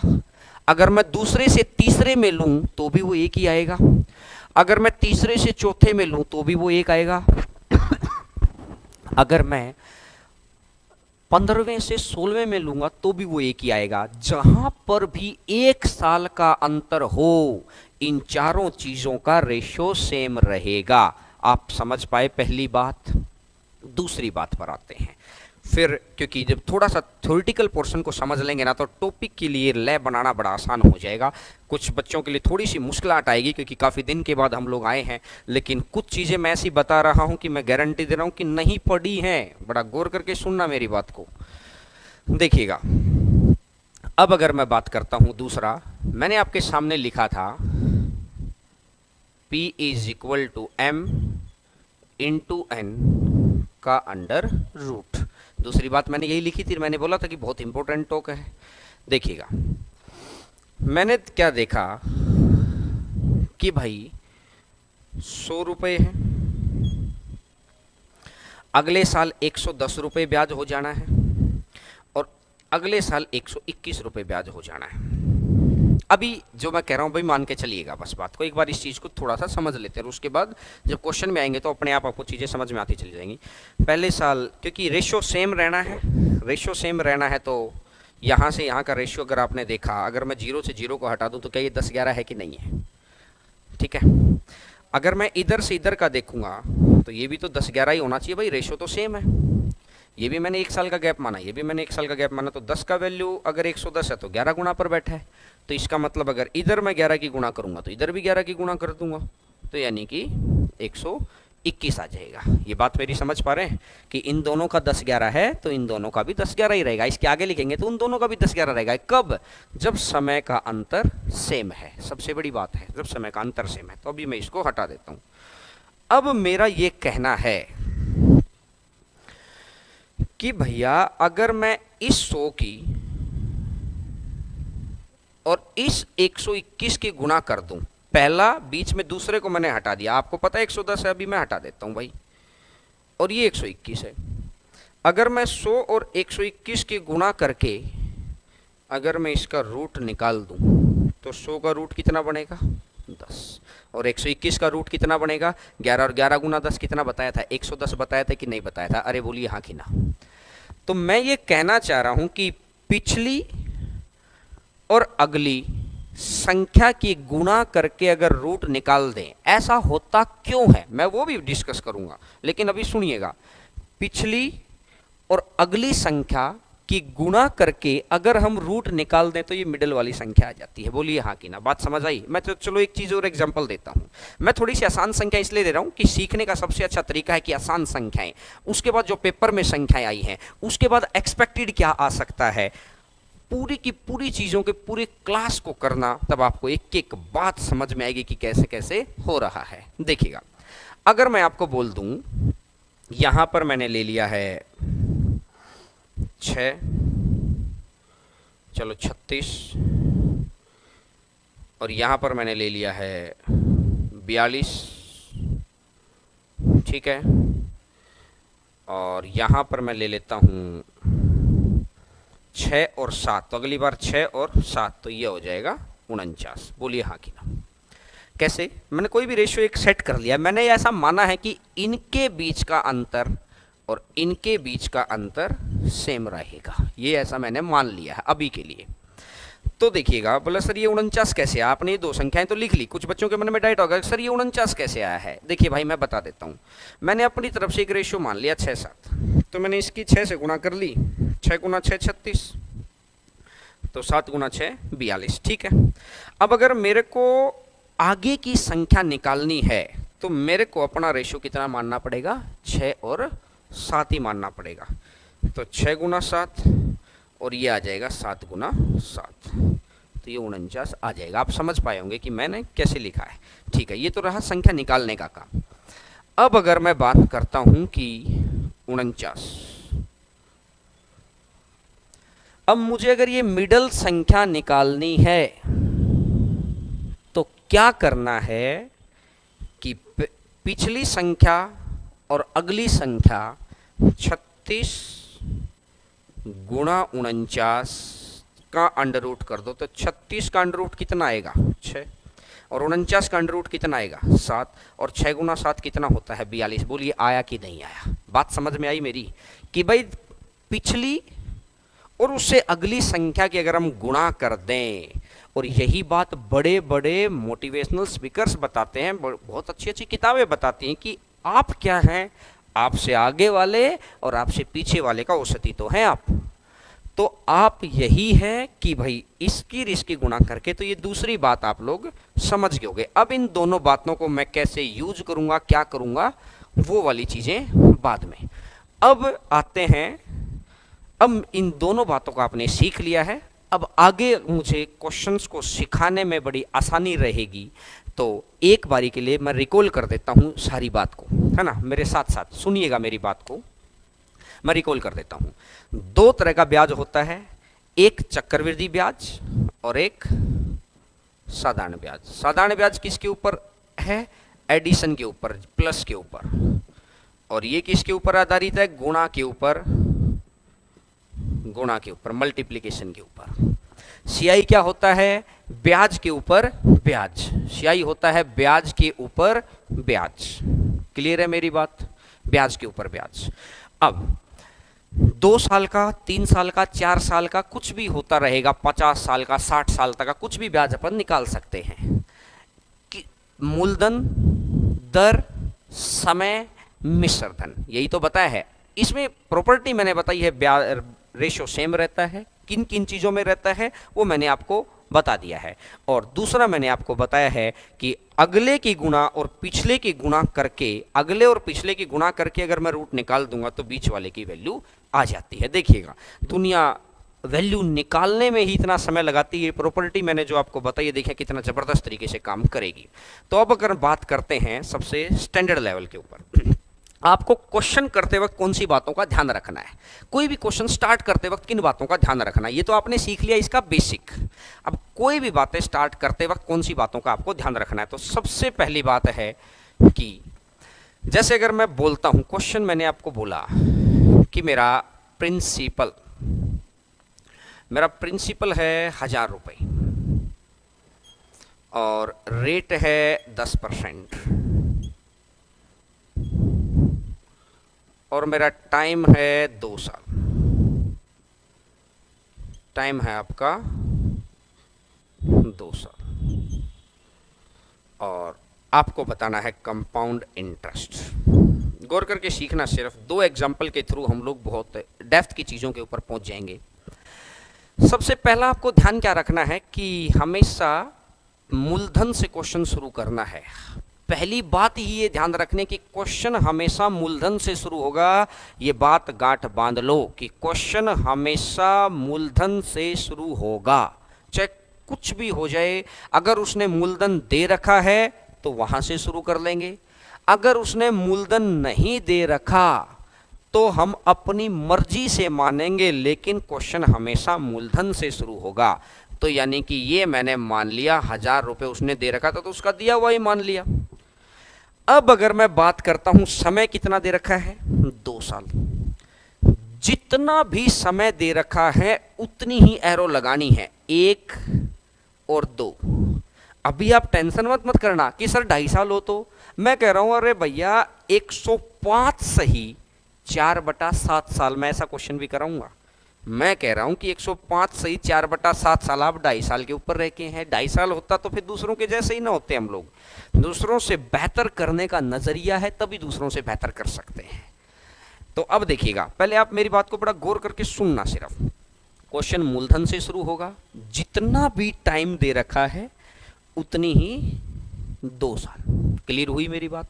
अगर मैं दूसरे से तीसरे में लूं तो भी वो 1 ही आएगा, अगर मैं तीसरे से चौथे में लूं तो भी वो 1 आएगा, अगर मैं 15वें से 16वें में लूंगा तो भी वो 1 ही आएगा। जहां पर भी 1 साल का अंतर हो, इन चारों चीजों का रेशियो सेम रहेगा। आप समझ पाए पहली बात। दूसरी बात पर आते हैं फिर, क्योंकि जब थोड़ा सा थ्योरेटिकल पोर्शन को समझ लेंगे ना, तो टॉपिक के लिए लय बनाना बड़ा आसान हो जाएगा। कुछ बच्चों के लिए थोड़ी सी मुश्किलात आएगी क्योंकि काफ़ी दिन के बाद हम लोग आए हैं, लेकिन कुछ चीज़ें मैं ऐसी बता रहा हूं कि मैं गारंटी दे रहा हूं कि नहीं पढ़ी हैं। बड़ा गौर करके सुनना मेरी बात को। देखिएगा, अब अगर मैं बात करता हूं दूसरा, मैंने आपके सामने लिखा था P = M × N का अंडर रूट। दूसरी बात मैंने यही लिखी थी, मैंने बोला था कि बहुत इंपॉर्टेंट टॉक है। देखिएगा, मैंने क्या देखा कि भाई 100 रुपये है, अगले साल 110 रुपये ब्याज हो जाना है और अगले साल 121 रुपये ब्याज हो जाना है। अभी जो मैं कह रहा हूं भाई मान के चलिएगा, बस बात को एक बार इस चीज़ को थोड़ा सा समझ लेते हैं, उसके बाद जब क्वेश्चन में आएंगे तो अपने आप आपको चीज़ें समझ में आती चली जाएंगी। पहले साल, क्योंकि रेशियो सेम रहना है, तो यहाँ से यहाँ का रेशियो अगर आपने देखा, अगर मैं 0 से 0 को हटा दूँ तो क्या ये 10-11 है कि नहीं है? ठीक है। अगर मैं इधर से इधर का देखूंगा तो ये भी तो 10-11 ही होना चाहिए भाई, रेशियो तो सेम है। ये भी मैंने 1 साल का गैप माना, ये भी मैंने 1 साल का गैप माना, तो 10 का वैल्यू अगर 110 है तो 11 गुना पर बैठा है। तो इसका मतलब अगर इधर मैं 11 की गुणा करूंगा तो इधर भी 11 की गुणा कर दूंगा, तो यानी कि 121 आ जाएगा। ये बात मेरी समझ पा रहे हैं कि इन दोनों का 10-11 है तो इन दोनों का भी 10-11 ही रहेगा। इसके आगे लिखेंगे तो उन दोनों का भी 10-11 रहेगा। कब? जब समय का अंतर सेम है। सबसे बड़ी बात है जब समय का अंतर सेम है। तो अभी मैं इसको हटा देता हूं। अब मेरा ये कहना है कि भैया अगर मैं इस 100 की और इस 121 की गुणा कर दूं पहला बीच में दूसरे को मैंने हटा दिया, आपको पता है 110 है, अभी मैं हटा देता हूं भाई, और ये 121 है। अगर मैं 100 और 121 के गुणा करके अगर मैं इसका रूट निकाल दूं तो 100 का रूट कितना बनेगा 10, और 121 का रूट कितना बनेगा 11, और 11 गुना 10 कितना बताया था 110 बताया था कि नहीं बताया था, अरे बोलिए हाँ कि ना। तो मैं ये कहना चाह रहा हूं कि पिछली और अगली संख्या की गुणा करके अगर रूट निकाल दें, ऐसा होता क्यों है मैं वो भी डिस्कस करूंगा, लेकिन अभी सुनिएगा। पिछली और अगली संख्या की गुणा करके अगर हम रूट निकाल दें तो ये मिडिल वाली संख्या आ जाती है, बोलिए हाँ कि ना। बात समझ आई? मैं तो चलो एक चीज और एग्जांपल देता हूं। मैं थोड़ी सी आसान संख्या इसलिए दे रहा हूं कि सीखने का सबसे अच्छा तरीका है कि आसान संख्याएं, उसके बाद जो पेपर में संख्याएं आई हैं, उसके बाद एक्सपेक्टेड क्या आ सकता है, पूरी की पूरी चीजों के पूरी क्लास को करना, तब आपको एक एक बात समझ में आएगी कि कैसे कैसे हो रहा है। देखिएगा, अगर मैं आपको बोल दूं यहां पर मैंने ले लिया है 6, चलो 36, और यहां पर मैंने ले लिया है 42, ठीक है, और यहां पर मैं ले लेता हूं 6 और 7, तो अगली बार 6 और 7, तो ये हो जाएगा 49। बोलिए हाँ कि ना। कैसे? मैंने कोई भी रेशियो एक सेट कर लिया, मैंने ऐसा माना है कि इनके बीच का अंतर और इनके बीच का अंतर सेम रहेगा, ये ऐसा मैंने मान लिया है अभी के लिए। तो देखिएगा, बोला सर ये 49 कैसे आया, आपने ये दो संख्याएं तो लिख ली, कुछ बच्चों के मन में डाउट होगा सर ये 49 कैसे आया है। देखिए भाई मैं बता देता हूँ, मैंने अपनी तरफ से एक रेशियो मान लिया 6 7, तो मैंने इसकी 6 से गुणा कर ली, 6 गुना 6 36, तो 7 गुना 6 42, ठीक है। अब अगर मेरे को आगे की संख्या निकालनी है तो मेरे को अपना रेशियो कितना मानना पड़ेगा, 6 और 7 ही मानना पड़ेगा। तो 6 गुना 7 और ये आ जाएगा 7 गुना 7, तो ये 49 आ जाएगा। आप समझ पाए होंगे कि मैंने कैसे लिखा है, ठीक है। ये तो रहा संख्या निकालने का काम। अब अगर मैं बात करता हूं कि 49, अब मुझे अगर ये मिडल संख्या निकालनी है तो क्या करना है कि पिछली संख्या और अगली संख्या 36 गुणा 49 का अंडर रूट कर दो, तो 36 का अंडर रूट कितना आएगा 6, और 49 का अंडर रूट कितना आएगा 7, और 6 गुना 7 कितना होता है 42। बोलिए आया कि नहीं आया? बात समझ में आई मेरी कि भाई पिछली और उससे अगली संख्या की अगर हम गुणा कर दें, और यही बात बड़े बड़े मोटिवेशनल स्पीकर्स बताते हैं, बहुत अच्छी अच्छी किताबें बताती हैं कि आप क्या हैं, आपसे आगे वाले और आपसे पीछे वाले का औसती तो हैं आप। तो आप यही है कि भाई इसकी गुणा करके, तो ये दूसरी बात आप लोग समझ गए होंगे। अब इन दोनों बातों को मैं कैसे यूज करूंगा, क्या करूंगा, वो वाली चीजें बाद में। अब आते हैं, अब इन दोनों बातों को आपने सीख लिया है, अब आगे मुझे क्वेश्चंस को सिखाने में बड़ी आसानी रहेगी। तो एक बारी के लिए मैं रिकॉल कर देता हूं सारी बात को, है ना, मेरे साथ साथ सुनिएगा मेरी बात को, मैं रिकॉल कर देता हूं। दो तरह का ब्याज होता है, एक चक्रवृद्धि ब्याज और एक साधारण ब्याज। साधारण ब्याज किसके ऊपर है? एडिशन के ऊपर, प्लस के ऊपर। और ये किसके ऊपर आधारित है? गुणा के ऊपर, गुणा के ऊपर, मल्टीप्लिकेशन के ऊपर। सीआई क्या होता है? ब्याज के ऊपर ब्याज। सीआई होता है ब्याज के ऊपर ब्याज। क्लियर है मेरी बात? ब्याज के ऊपर ब्याज। अब 2 साल का, 3 साल का, 4 साल का कुछ भी होता रहेगा, 50 साल का, 60 साल तक का कुछ भी ब्याज अपन निकाल सकते हैं कि मूलधन, दर, समय, मिश्र धन, यही तो बताया है। इसमें प्रॉपर्टी मैंने बताई है, ब्याज रेशो सेम रहता है, किन किन चीज़ों में रहता है वो मैंने आपको बता दिया है। और दूसरा मैंने आपको बताया है कि अगले की गुणा और पिछले की गुणा करके, अगले और पिछले की गुणा करके अगर मैं रूट निकाल दूंगा तो बीच वाले की वैल्यू आ जाती है। देखिएगा, दुनिया वैल्यू निकालने में ही इतना समय लगाती है, प्रॉपर्टी मैंने जो आपको बताई है, देखिए कितना ज़बरदस्त तरीके से काम करेगी। तो अब अगर बात करते हैं सबसे स्टैंडर्ड लेवल के ऊपर, आपको क्वेश्चन करते वक्त कौन सी बातों का ध्यान रखना है, कोई भी क्वेश्चन स्टार्ट करते वक्त किन बातों का ध्यान रखना है, ये तो आपने सीख लिया इसका बेसिक। अब कोई भी बातें स्टार्ट करते वक्त कौन सी बातों का आपको ध्यान रखना है। तो सबसे पहली बात है कि जैसे अगर मैं बोलता हूं, क्वेश्चन मैंने आपको बोला कि मेरा प्रिंसिपल है 1000 रुपये और रेट है 10% और मेरा टाइम है 2 साल। टाइम है आपका 2 साल और आपको बताना है कंपाउंड इंटरेस्ट। गौर करके सीखना, सिर्फ 2 एग्जाम्पल के थ्रू हम लोग बहुत डेप्थ की चीज़ों के ऊपर पहुंच जाएंगे। सबसे पहला आपको ध्यान क्या रखना है कि हमेशा मूलधन से क्वेश्चन शुरू करना है। पहली बात ही ये ध्यान रखने की क्वेश्चन हमेशा मूलधन से शुरू होगा। ये बात गांठ बांध लो कि क्वेश्चन हमेशा मूलधन से शुरू होगा, चाहे कुछ भी हो जाए। अगर उसने मूलधन दे रखा है तो वहां से शुरू कर लेंगे, अगर उसने मूलधन नहीं दे रखा तो हम अपनी मर्जी से मानेंगे, लेकिन क्वेश्चन हमेशा मूलधन से शुरू होगा। तो यानी कि ये मैंने मान लिया 1000 रुपये उसने दे रखा था तो उसका दिया हुआ ही मान लिया। अब अगर मैं बात करता हूं समय कितना दे रखा है, 2 साल। जितना भी समय दे रखा है उतनी ही एरो लगानी है, 1 और 2। अभी आप टेंशन मत करना कि सर 2.5 साल हो। तो मैं कह रहा हूं अरे भैया 105 सही 4/7 साल, मैं ऐसा क्वेश्चन भी कराऊंगा। मैं कह रहा हूं कि 105 सही 4/7 साल, आप 2.5 साल के ऊपर रह के हैं। 2.5 साल होता तो फिर दूसरों के जैसे ही ना होते हम लोग। दूसरों से बेहतर करने का नजरिया है तभी दूसरों से बेहतर कर सकते हैं। तो अब देखिएगा, पहले आप मेरी बात को बड़ा गौर करके सुनना। सिर्फ क्वेश्चन मूलधन से शुरू होगा, जितना भी टाइम दे रखा है उतनी ही 2 साल। क्लियर हुई मेरी बात?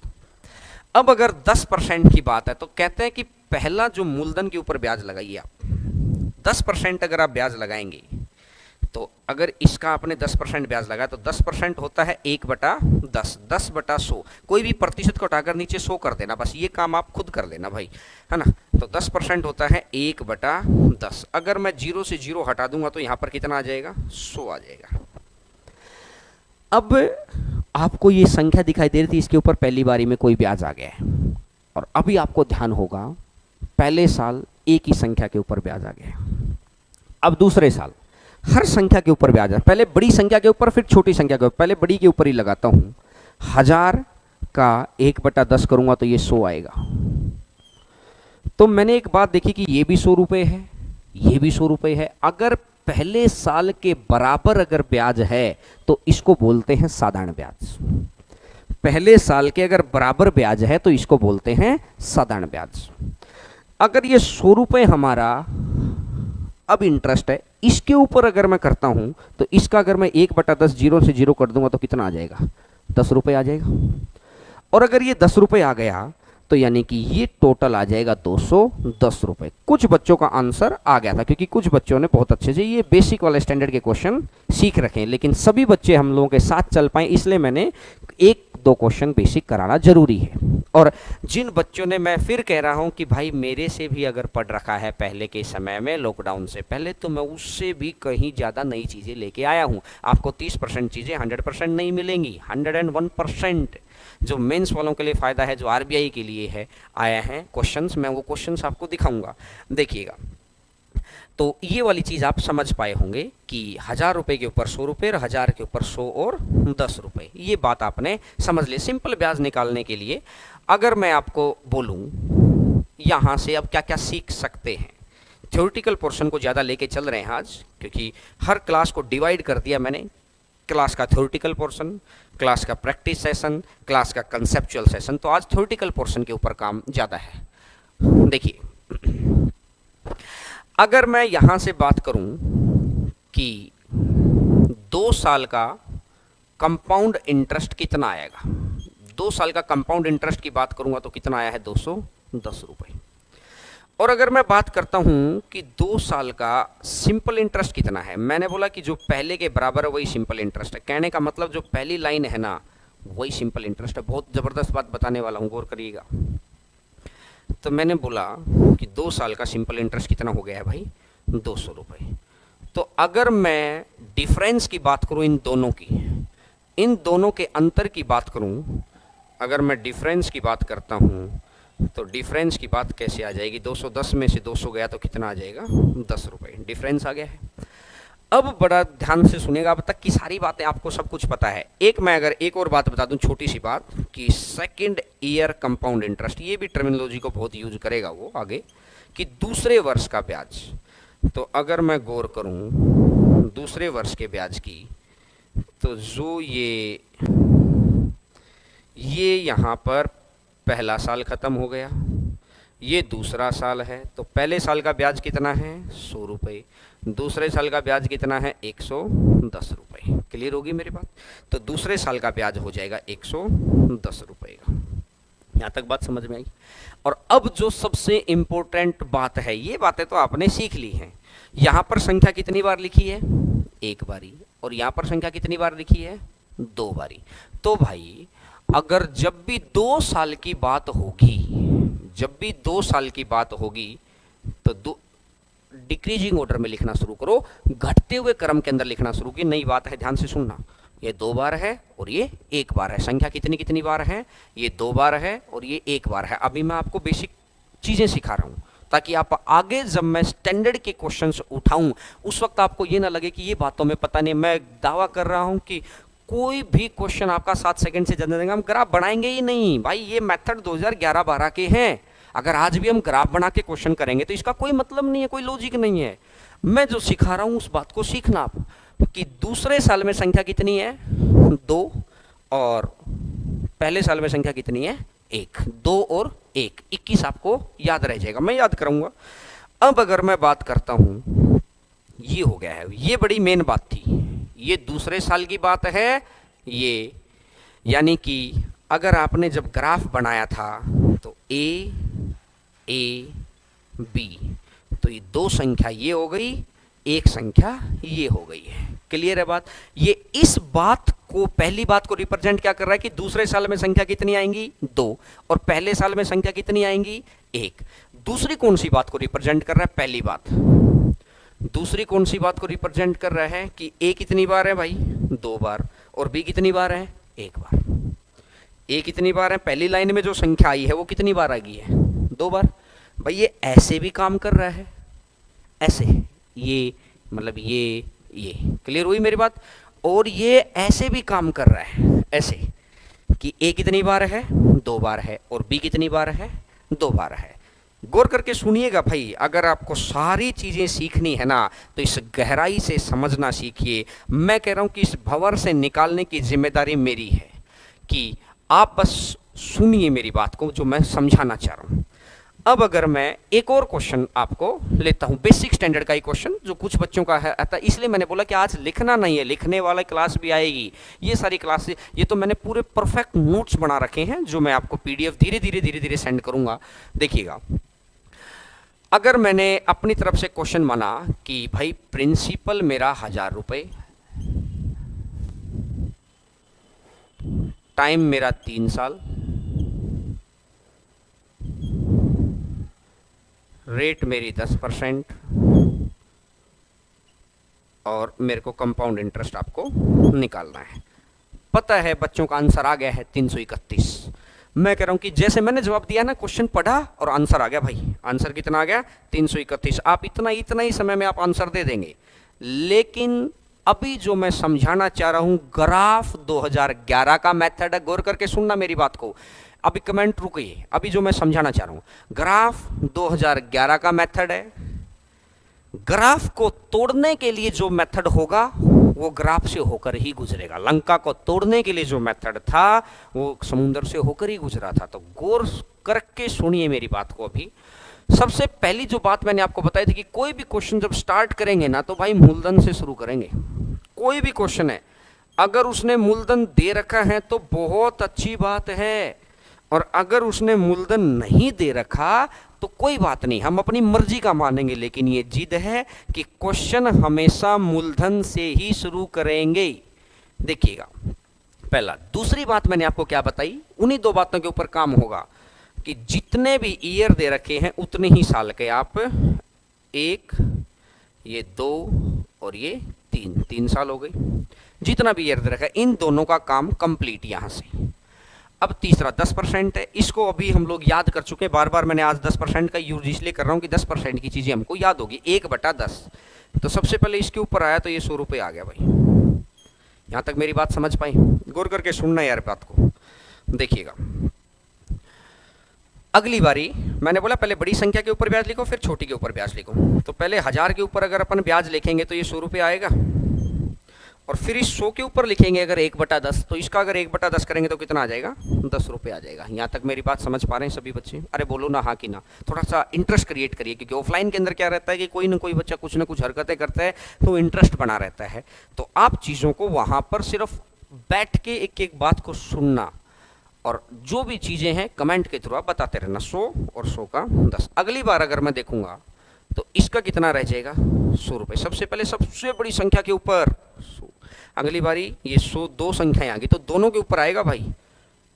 अब अगर 10% की बात है तो कहते हैं कि पहला जो मूलधन के ऊपर ब्याज लगाइए आप 10%। अगर आप ब्याज लगाएंगे तो अगर इसका आपने 10% ब्याज लगाया तो 10% होता है 1/10, 10/100। कोई भी प्रतिशत को उठाकर नीचे 100 कर देना, बस ये काम आप खुद कर लेना भाई, है ना। तो 10% होता है 1/10। अगर मैं 0 से 0 हटा दूंगा तो यहां पर कितना आ जाएगा, 100 आ जाएगा। अब आपको ये संख्या दिखाई दे रही थी, इसके ऊपर पहली बारी में कोई ब्याज आ गया है और अभी आपको ध्यान होगा पहले साल एक ही संख्या के ऊपर ब्याज आ गया। अब दूसरे साल हर संख्या के ऊपर ब्याज है, पहले बड़ी संख्या के ऊपर फिर छोटी संख्या के ऊपर, पहले बड़ी के ऊपर ही लगाता हूं। 1000 का 1/10 करूंगा तो ये 100 आएगा। तो मैंने एक बात देखी कि ये भी 100 रुपये है, ये भी 100 रुपये है। अगर पहले साल के बराबर अगर ब्याज है तो इसको बोलते हैं साधारण ब्याज। पहले साल के अगर बराबर ब्याज है तो इसको बोलते हैं साधारण ब्याज। अगर ये 100 रुपये हमारा अब इंटरेस्ट है, इसके ऊपर अगर मैं करता हूं तो इसका अगर मैं 1/10 0 से 0 कर दूंगा तो कितना आ जाएगा, 10 रुपये आ जाएगा। और अगर ये 10 रुपये आ गया तो यानी कि ये टोटल आ जाएगा 210 रुपये। कुछ बच्चों का आंसर आ गया था क्योंकि कुछ बच्चों ने बहुत अच्छे से ये बेसिक वाले स्टैंडर्ड के क्वेश्चन सीख रखे हैं, लेकिन सभी बच्चे हम लोगों के साथ चल पाए इसलिए मैंने 1-2 क्वेश्चन बेसिक कराना जरूरी है। और जिन बच्चों ने, मैं फिर कह रहा हूं कि भाई मेरे से भी अगर पढ़ रखा है पहले के समय में लॉकडाउन से पहले, तो मैं उससे भी कहीं ज़्यादा नई चीज़ें लेके आया हूं। आपको 30% चीज़ें 100% नहीं मिलेंगी, 101% जो मेंस वालों के लिए फ़ायदा है, जो आरबीआई के लिए है, आया है क्वेश्चंस। मैं वो क्वेश्चंस आपको दिखाऊंगा, देखिएगा। तो ये वाली चीज़ आप समझ पाए होंगे कि 1000 रुपये के ऊपर 100 रुपये और 1000 के ऊपर 100 और 10 रुपये, ये बात आपने समझ ली। सिंपल ब्याज निकालने के लिए अगर मैं आपको बोलूं यहाँ से अब क्या क्या सीख सकते हैं। थ्योरेटिकल पोर्शन को ज़्यादा लेके चल रहे हैं आज, क्योंकि हर क्लास को डिवाइड कर दिया मैंने। क्लास का थ्योरेटिकल पोर्शन, क्लास का प्रैक्टिस सेशन, क्लास का कंसेप्चुअल सेशन। तो आज थ्योरेटिकल पोर्शन के ऊपर काम ज़्यादा है। देखिए, अगर मैं यहाँ से बात करूँ कि 2 साल का कंपाउंड इंटरेस्ट कितना आएगा, 2 साल का कंपाउंड इंटरेस्ट की बात करूँगा तो कितना आया है, 210 रुपये। और अगर मैं बात करता हूं कि 2 साल का सिंपल इंटरेस्ट कितना है, मैंने बोला कि जो पहले के बराबर है वही सिंपल इंटरेस्ट है। कहने का मतलब जो पहली लाइन है ना वही सिंपल इंटरेस्ट है। बहुत ज़बरदस्त बात बताने वाला हूं, गौर करिएगा। तो मैंने बोला कि 2 साल का सिंपल इंटरेस्ट कितना हो गया है भाई, 200 रुपये। तो अगर मैं डिफरेंस की बात करूं, इन दोनों के अंतर की बात करूं, अगर मैं डिफरेंस की बात करता हूं तो डिफरेंस की बात कैसे आ जाएगी? 210 में से 200 गया तो कितना आ जाएगा? 10 रुपये डिफरेंस आ गया है। अब बड़ा ध्यान से सुनिएगा, अब तक की सारी बातें आपको सब कुछ पता है। मैं अगर एक और बात बता दूं, छोटी सी बात, कि सेकंड ईयर कंपाउंड इंटरेस्ट, ये भी टर्मिनोलॉजी को बहुत यूज करेगा वो आगे, कि दूसरे वर्ष का ब्याज। तो अगर मैं गौर करूं दूसरे वर्ष के ब्याज की, तो जो ये यहाँ पर पहला साल खत्म हो गया, ये दूसरा साल है, तो पहले साल का ब्याज कितना है? 100 रुपये। दूसरे साल का ब्याज कितना है? 110 रुपये। क्लियर होगी मेरी बात? तो दूसरे साल का ब्याज हो जाएगा 110 रुपये का। यहाँ तक बात समझ में आई? और अब जो सबसे इंपॉर्टेंट बात है, ये बातें तो आपने सीख ली हैं। यहाँ पर संख्या कितनी बार लिखी है? एक बारी। और यहाँ पर संख्या कितनी बार लिखी है? 2 बारी। तो भाई अगर जब भी 2 साल की बात होगी, तो डिक्रीजिंग ऑर्डर में लिखना शुरू करो, घटते हुए क्रम के अंदर लिखना शुरू की। नई बात है, ध्यान से सुनना। ये 2 बार है और ये 1 बार है। संख्या कितनी बार है? ये 2 बार है और ये 1 बार है। अभी मैं आपको बेसिक चीजें सिखा रहा हूं, ताकि आप आगे जब मैं स्टैंडर्ड के क्वेश्चंस उठाऊं, उस वक्त आपको ये ना लगे कि ये बातों में पता नहीं। मैं दावा कर रहा हूं कि कोई भी क्वेश्चन आपका 7 सेकंड से ज्यादा देंगे, हम ग्राफ बनाएंगे ही नहीं भाई। ये मेथड 2011-12 के हैं। अगर आज भी हम ग्राफ बना के क्वेश्चन करेंगे तो इसका कोई मतलब नहीं है, कोई लॉजिक नहीं है। मैं जो सिखा रहा हूं उस बात को सीखना आप, कि दूसरे साल में संख्या कितनी है? 2, और पहले साल में संख्या कितनी है? 1। 2 और 1, 21 आपको याद रह जाएगा, मैं याद कराऊंगा। अब अगर मैं बात करता हूं, ये हो गया है, ये बड़ी मेन बात थी, ये दूसरे साल की बात है ये। यानी कि अगर आपने जब ग्राफ बनाया था तो ए बी, तो ये 2 संख्या ये हो गई, 1 संख्या ये हो गई है। क्लियर है बात? ये इस बात को, पहली बात को रिप्रेजेंट क्या कर रहा है कि दूसरे साल में संख्या कितनी आएंगी? 2, और पहले साल में संख्या कितनी आएंगी? 1। दूसरी कौन सी बात को रिप्रेजेंट कर रहा है? पहली बात। दूसरी कौन सी बात को रिप्रेजेंट कर रहा है कि ए कितनी बार है भाई? 2 बार। और बी कितनी बार है? 1 बार। ए कितनी बार है? पहली लाइन में जो संख्या आई है वो कितनी बार आ गई है? 2 बार। भाई ये ऐसे भी काम कर रहा है, ऐसे, ये मतलब ये क्लियर हुई मेरी बात? और ये ऐसे भी काम कर रहा है, ऐसे, कि ए कितनी बार है? 2 बार है। और बी कितनी बार है? 2 बार है। गौर करके सुनिएगा भाई, अगर आपको सारी चीजें सीखनी है ना, तो इस गहराई से समझना सीखिए। मैं कह रहा हूं कि इस भंवर से निकालने की जिम्मेदारी मेरी है, कि आप बस सुनिए मेरी बात को, जो मैं समझाना चाह रहा हूं। अब अगर मैं एक और क्वेश्चन आपको लेता हूं, बेसिक स्टैंडर्ड का ही क्वेश्चन, जो कुछ बच्चों का है आता, इसलिए मैंने बोला कि आज लिखना नहीं है, लिखने वाला क्लास भी आएगी। ये सारी क्लासेस, ये तो मैंने पूरे परफेक्ट नोट्स बना रखे हैं, जो मैं आपको पीडीएफ धीरे धीरे सेंड करूंगा। देखिएगा, अगर मैंने अपनी तरफ से क्वेश्चन माना कि भाई प्रिंसिपल मेरा 1000 रुपये, टाइम मेरा 3 साल, रेट मेरी 10%, और मेरे को कंपाउंड इंटरेस्ट आपको निकालना है। पता है बच्चों का आंसर आ गया है 331। मैं कह रहा हूं कि जैसे मैंने जवाब दिया ना, क्वेश्चन पढ़ा और आंसर आ गया भाई। आंसर कितना आ गया? 331। आप इतना ही समय में आप आंसर दे देंगे। लेकिन अभी जो मैं समझाना चाह रहा हूं, ग्राफ 2011 का मेथड है। गौर करके सुनना मेरी बात को, अभी कमेंट रुकिए। अभी जो मैं समझाना चाह रहा हूं, ग्राफ 2011 का मेथड है। ग्राफ को तोड़ने के लिए जो मेथड होगा वो ग्राफ से होकर ही गुजरेगा। लंका को तोड़ने के लिए जो मेथड था वो समुद्र से होकर ही गुजरा था। तो गौर करके सुनिए मेरी बात को। अभी सबसे पहली जो बात मैंने आपको बताई थी कि कोई भी क्वेश्चन जब स्टार्ट करेंगे ना, तो भाई मूलधन से शुरू करेंगे। कोई भी क्वेश्चन है, अगर उसने मूलधन दे रखा है तो बहुत अच्छी बात है, और अगर उसने मूलधन नहीं दे रखा तो कोई बात नहीं, हम अपनी मर्जी का मानेंगे। लेकिन ये जिद है कि क्वेश्चन हमेशा मूलधन से ही शुरू करेंगे। देखिएगा, पहला। दूसरी बात मैंने आपको क्या बताई, उन्हीं 2 बातों के ऊपर काम होगा कि जितने भी ईयर दे रखे हैं उतने ही साल के आप, 1, ये 2 और ये 3 साल हो गई। जितना भी ईयर रखा है इन दोनों का काम कंप्लीट यहाँ से। अब तीसरा 10% है, इसको अभी हम लोग याद कर चुके हैं, बार बार मैंने आज 10% का यूज इसलिए कर रहा हूँ कि 10% की चीज़ें हमको याद होगी। 1/10, तो सबसे पहले इसके ऊपर आया तो ये 100 रुपये आ गया भाई। यहाँ तक मेरी बात समझ पाई? गौर करके सुनना यार बात को, देखिएगा। अगली बारी मैंने बोला पहले बड़ी संख्या के ऊपर ब्याज लिखो, फिर छोटी के ऊपर ब्याज लिखो। तो पहले 1000 के ऊपर अगर अपन ब्याज लिखेंगे तो ये 100 रुपये आएगा, और फिर इस 100 के ऊपर लिखेंगे अगर 1/10, तो इसका अगर 1/10 करेंगे तो कितना आ जाएगा? 10 रुपये आ जाएगा। यहाँ तक मेरी बात समझ पा रहे हैं सभी बच्चे? अरे बोलो ना हाँ कि ना, थोड़ा सा इंटरेस्ट क्रिएट करिए, क्योंकि ऑफलाइन के अंदर क्या रहता है कि कोई ना कोई बच्चा कुछ ना कुछ हरकतें करता है तो इंटरेस्ट बना रहता है। तो आप चीज़ों को वहाँ पर सिर्फ बैठ के एक एक बात को सुनना, और जो भी चीज़ें हैं कमेंट के थ्रू आप बताते रहना। 100 और 100 का 10। अगली बार अगर मैं देखूंगा तो इसका कितना रह जाएगा? 100 रुपये। सबसे पहले सबसे बड़ी संख्या के ऊपर 100। अगली बारी ये 100 दो संख्याएं आ गई तो दोनों के ऊपर आएगा भाई।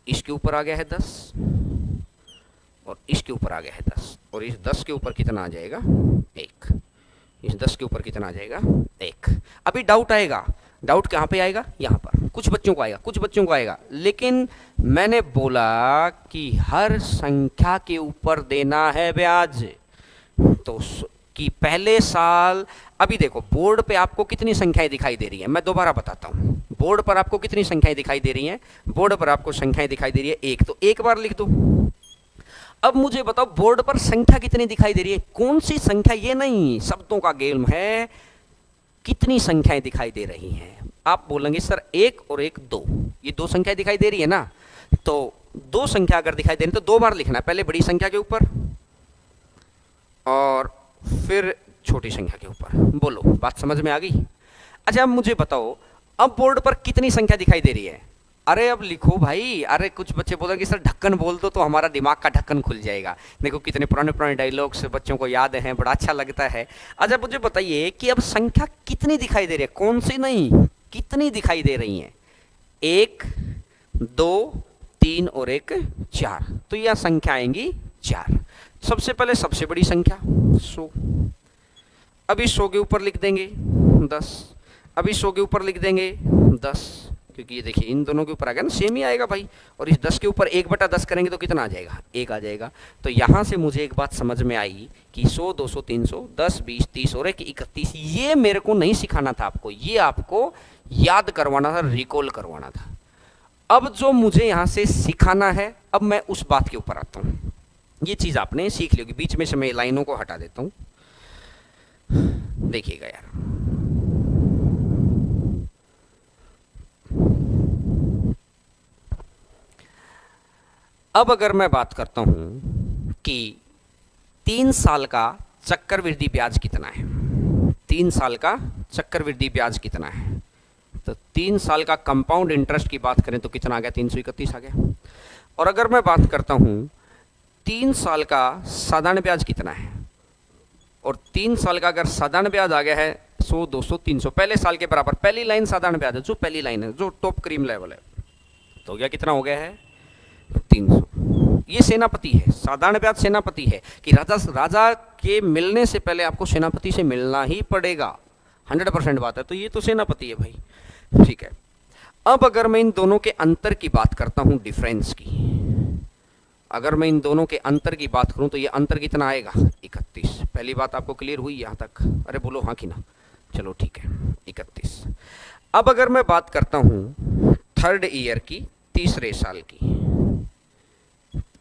इसके ऊपर आ गया है 10 और इसके ऊपर आ गया है 10, और इस 10 के ऊपर कितना आ जाएगा? 1। इस 10 के ऊपर कितना आ जाएगा? 1। अभी डाउट आएगा, डाउट कहाँ पे आएगा? यहाँ पर। कुछ बच्चों को आएगा, कुछ बच्चों को आएगा, लेकिन मैंने बोला कि हर संख्या के ऊपर देना है ब्याज। तो कि पहले साल, अभी देखो बोर्ड पे आपको कितनी संख्याएं दिखाई दे रही है, मैं दोबारा बताता हूँ। बोर्ड पर आपको कितनी संख्याएं दिखाई दे रही हैं? बोर्ड पर आपको संख्याएं दिखाई दे रही है 1, तो एक बार लिख दो। अब मुझे बताओ बोर्ड पर संख्या कितनी दिखाई दे रही है? कौन सी संख्या? ये नहीं, शब्दों का गेम है। कितनी संख्याएं दिखाई दे रही हैं? आप बोलेंगे सर 1 और 1 2, ये 2 संख्याएं दिखाई दे रही है ना, तो 2 संख्या अगर दिखाई दे रही है तो 2 बार लिखना है, पहले बड़ी संख्या के ऊपर और फिर छोटी संख्या के ऊपर। बोलो बात समझ में आ गई? अच्छा अब मुझे बताओ अब बोर्ड पर कितनी संख्या दिखाई दे रही है? अरे अब लिखो भाई। अरे कुछ बच्चे बोल रहे कि सर ढक्कन बोल दो तो हमारा दिमाग का ढक्कन खुल जाएगा। देखो कितने पुराने पुराने डायलॉग्स बच्चों को याद हैं, बड़ा अच्छा लगता है। अच्छा मुझे बताइए कि अब संख्या कितनी दिखाई दे रही है? कौन सी नहीं, कितनी दिखाई दे रही है? 1 2 3 और 1 4, तो यह संख्या आएंगी 4। सबसे पहले सबसे बड़ी संख्या 100, अभी 100 के ऊपर लिख देंगे 10, अभी 100 के ऊपर लिख देंगे 10, क्योंकि ये देखिए इन दोनों के ऊपर आ गया ना, सेम ही आएगा भाई। और इस 10 के ऊपर 1/10 करेंगे तो कितना आ जाएगा? 1 आ जाएगा। तो यहाँ से मुझे एक बात समझ में आई कि 100 200 300 10 20 30 और 1 31, ये मेरे को नहीं सिखाना था आपको, ये आपको याद करवाना था, रिकॉल करवाना था। अब जो मुझे यहाँ से सिखाना है, अब मैं उस बात के ऊपर आता हूँ। ये चीज़ आपने सीख ली होगी, बीच में से मैं लाइनों को हटा देता हूँ, देखिएगा यार। अब अगर मैं बात करता हूं कि 3 साल का चक्रवृद्धि ब्याज कितना है, 3 साल का चक्रवृद्धि ब्याज कितना है, तो 3 साल का कंपाउंड इंटरेस्ट की बात करें तो कितना आ गया? 331 आ गया। और अगर मैं बात करता हूं 3 साल का साधारण ब्याज कितना है, और 3 साल का अगर साधारण ब्याज आ गया है 100 200 300, पहले साल के बराबर, पहली लाइन साधारण ब्याज है, जो पहली लाइन है, जो टॉप क्रीम लेवल है, तो क्या कितना हो गया है? 300। ये सेनापति है, साधारण ब्याज सेनापति है कि राजा के मिलने से पहले आपको सेनापति से मिलना ही पड़ेगा, 100% बात है। तो ये तो सेनापति है भाई, ठीक है। अब अगर मैं इन दोनों के अंतर की बात करता हूं, डिफरेंस की, अगर मैं इन दोनों के अंतर की बात करूं तो ये अंतर कितना आएगा? 31। पहली बात आपको क्लियर हुई यहां तक? अरे बोलो हाँ कि ना, चलो ठीक है 31। अब अगर मैं बात करता हूं थर्ड ईयर की, तीसरे साल की,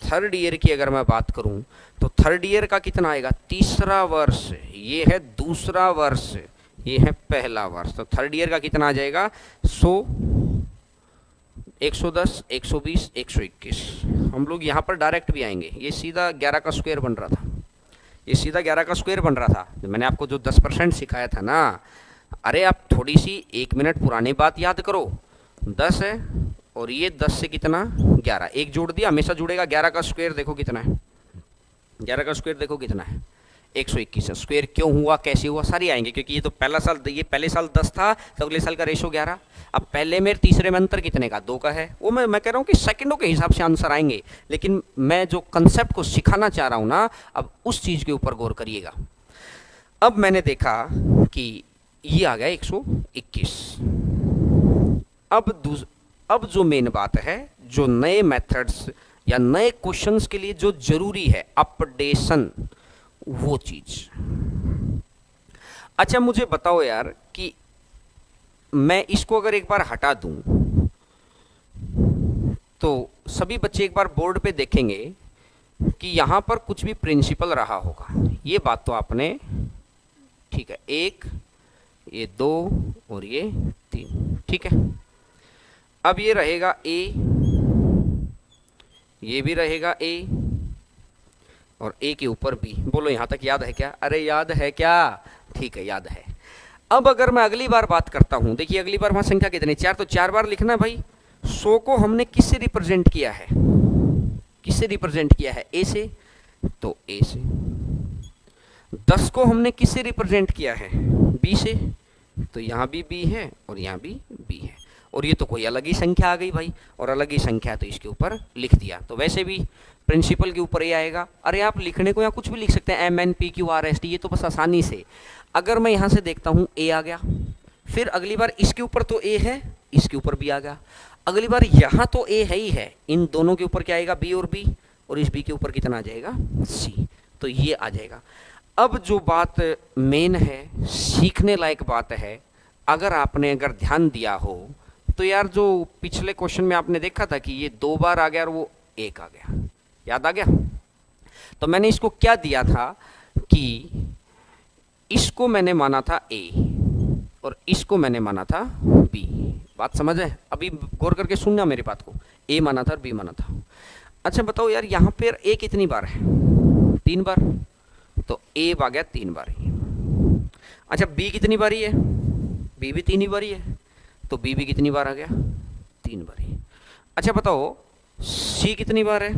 थर्ड ईयर की अगर मैं बात करूं तो थर्ड ईयर का कितना आएगा? तीसरा वर्ष, ये है दूसरा वर्ष, ये है पहला वर्ष, तो थर्ड ईयर का कितना आ जाएगा? 100 110 120 121। हम लोग यहाँ पर डायरेक्ट भी आएंगे, ये सीधा 11 का स्क्वायर बन रहा था, ये सीधा 11 का स्क्वायर बन रहा था। मैंने आपको जो 10% सिखाया था ना, अरे आप थोड़ी सी 1 मिनट पुरानी बात याद करो। 10 है और ये 10 से कितना? 11, एक जोड़ दिया, हमेशा जुड़ेगा। 11 का स्क्वायर देखो कितना है, 11 का स्क्वायर देखो कितना है? 121 है। स्क्वायर क्यों हुआ, कैसे हुआ, सारी आएंगे, क्योंकि ये तो पहला साल, ये पहले साल 10 था तो अगले साल का रेशो 11। अब पहले में तीसरे में अंतर कितने का? 2 का है। वो मैं कह रहा हूँ कि सेकंडों के हिसाब से आंसर आएंगे, लेकिन मैं जो कंसेप्ट को सिखाना चाह रहा हूँ ना, अब उस चीज़ के ऊपर गौर करिएगा। अब मैंने देखा कि ये आ गया 121। अब जो मेन बात है, जो नए मेथड्स या नए क्वेश्चंस के लिए जो जरूरी है अपडेशन, वो चीज। अच्छा मुझे बताओ यार कि मैं इसको अगर एक बार हटा दूं तो सभी बच्चे एक बार बोर्ड पे देखेंगे कि यहां पर कुछ भी प्रिंसिपल रहा होगा। ये बात तो आपने, ठीक है, 1, ये 2 और ये 3, ठीक है। अब ये रहेगा A, ये भी रहेगा A और A के ऊपर B। बोलो यहां तक याद है क्या? अरे याद है क्या? ठीक है, याद है। अब अगर मैं अगली बार बात करता हूं, देखिए अगली बार वहां संख्या कितनी, 4, तो 4 बार लिखना है भाई। 100 को हमने किससे रिप्रेजेंट किया है? किससे रिप्रेजेंट किया है? A से, तो A से। 10 को हमने किससे रिप्रेजेंट किया है? B से, तो यहां भी B है और यहां भी B है। और ये तो कोई अलग ही संख्या आ गई भाई, और अलग ही संख्या है तो इसके ऊपर लिख दिया। तो वैसे भी प्रिंसिपल के ऊपर ये आएगा। अरे आप लिखने को यहाँ कुछ भी लिख सकते हैं, MNPQRST, ये तो बस आसानी से। अगर मैं यहाँ से देखता हूँ A आ गया, फिर अगली बार इसके ऊपर तो A है, इसके ऊपर B आ गया, अगली बार यहाँ तो A है ही है, इन दोनों के ऊपर क्या आएगा? B और B, और इस B के ऊपर कितना आ जाएगा? C, तो ये आ जाएगा। अब जो बात मेन है, सीखने लायक बात है, अगर ध्यान दिया हो तो यार जो पिछले क्वेश्चन में आपने देखा था कि ये 2 बार आ गया और वो 1 आ गया, याद आ गया? तो मैंने इसको क्या दिया था कि इसको मैंने माना था A और इसको मैंने माना था B। बात समझ है? अभी गौर करके सुनना मेरी बात को। A माना था और B माना था। अच्छा बताओ यार, यहाँ पर A कितनी बार है? 3 बार, तो A आ गया 3 बार ही। अच्छा B कितनी बारी है? B भी 3 ही बारी है, तो B भी कितनी बार आ गया? 3 बार ही। अच्छा बताओ C कितनी बार है?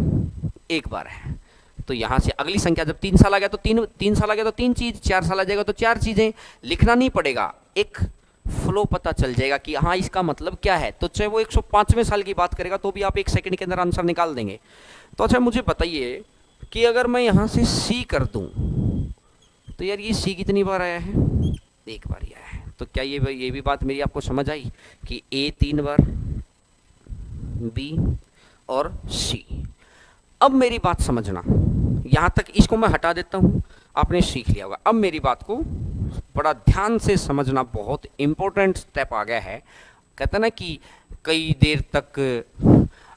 1 बार है। तो यहां से अगली संख्या जब 3 साल आ गया तो 3 साल आ गया तो 3 चीज, 4 साल आ जाएगा तो 4 चीजें। लिखना नहीं पड़ेगा, एक फ्लो पता चल जाएगा कि हाँ इसका मतलब क्या है। तो चाहे वो 105वें साल की बात करेगा तो भी आप 1 सेकंड के अंदर आंसर निकाल देंगे। तो अच्छा मुझे बताइए कि अगर मैं यहां से C कर दूं तो यार ये C कितनी बार आया है? 1 बार ही आया है। तो क्या ये भी बात मेरी आपको समझ आई कि A 3 बार, B और C। अब मेरी बात समझना, यहां तक इसको मैं हटा देता हूं, आपने सीख लिया होगा। अब मेरी बात को बड़ा ध्यान से समझना, बहुत इंपॉर्टेंट स्टेप आ गया है। कहते ना कि कई देर तक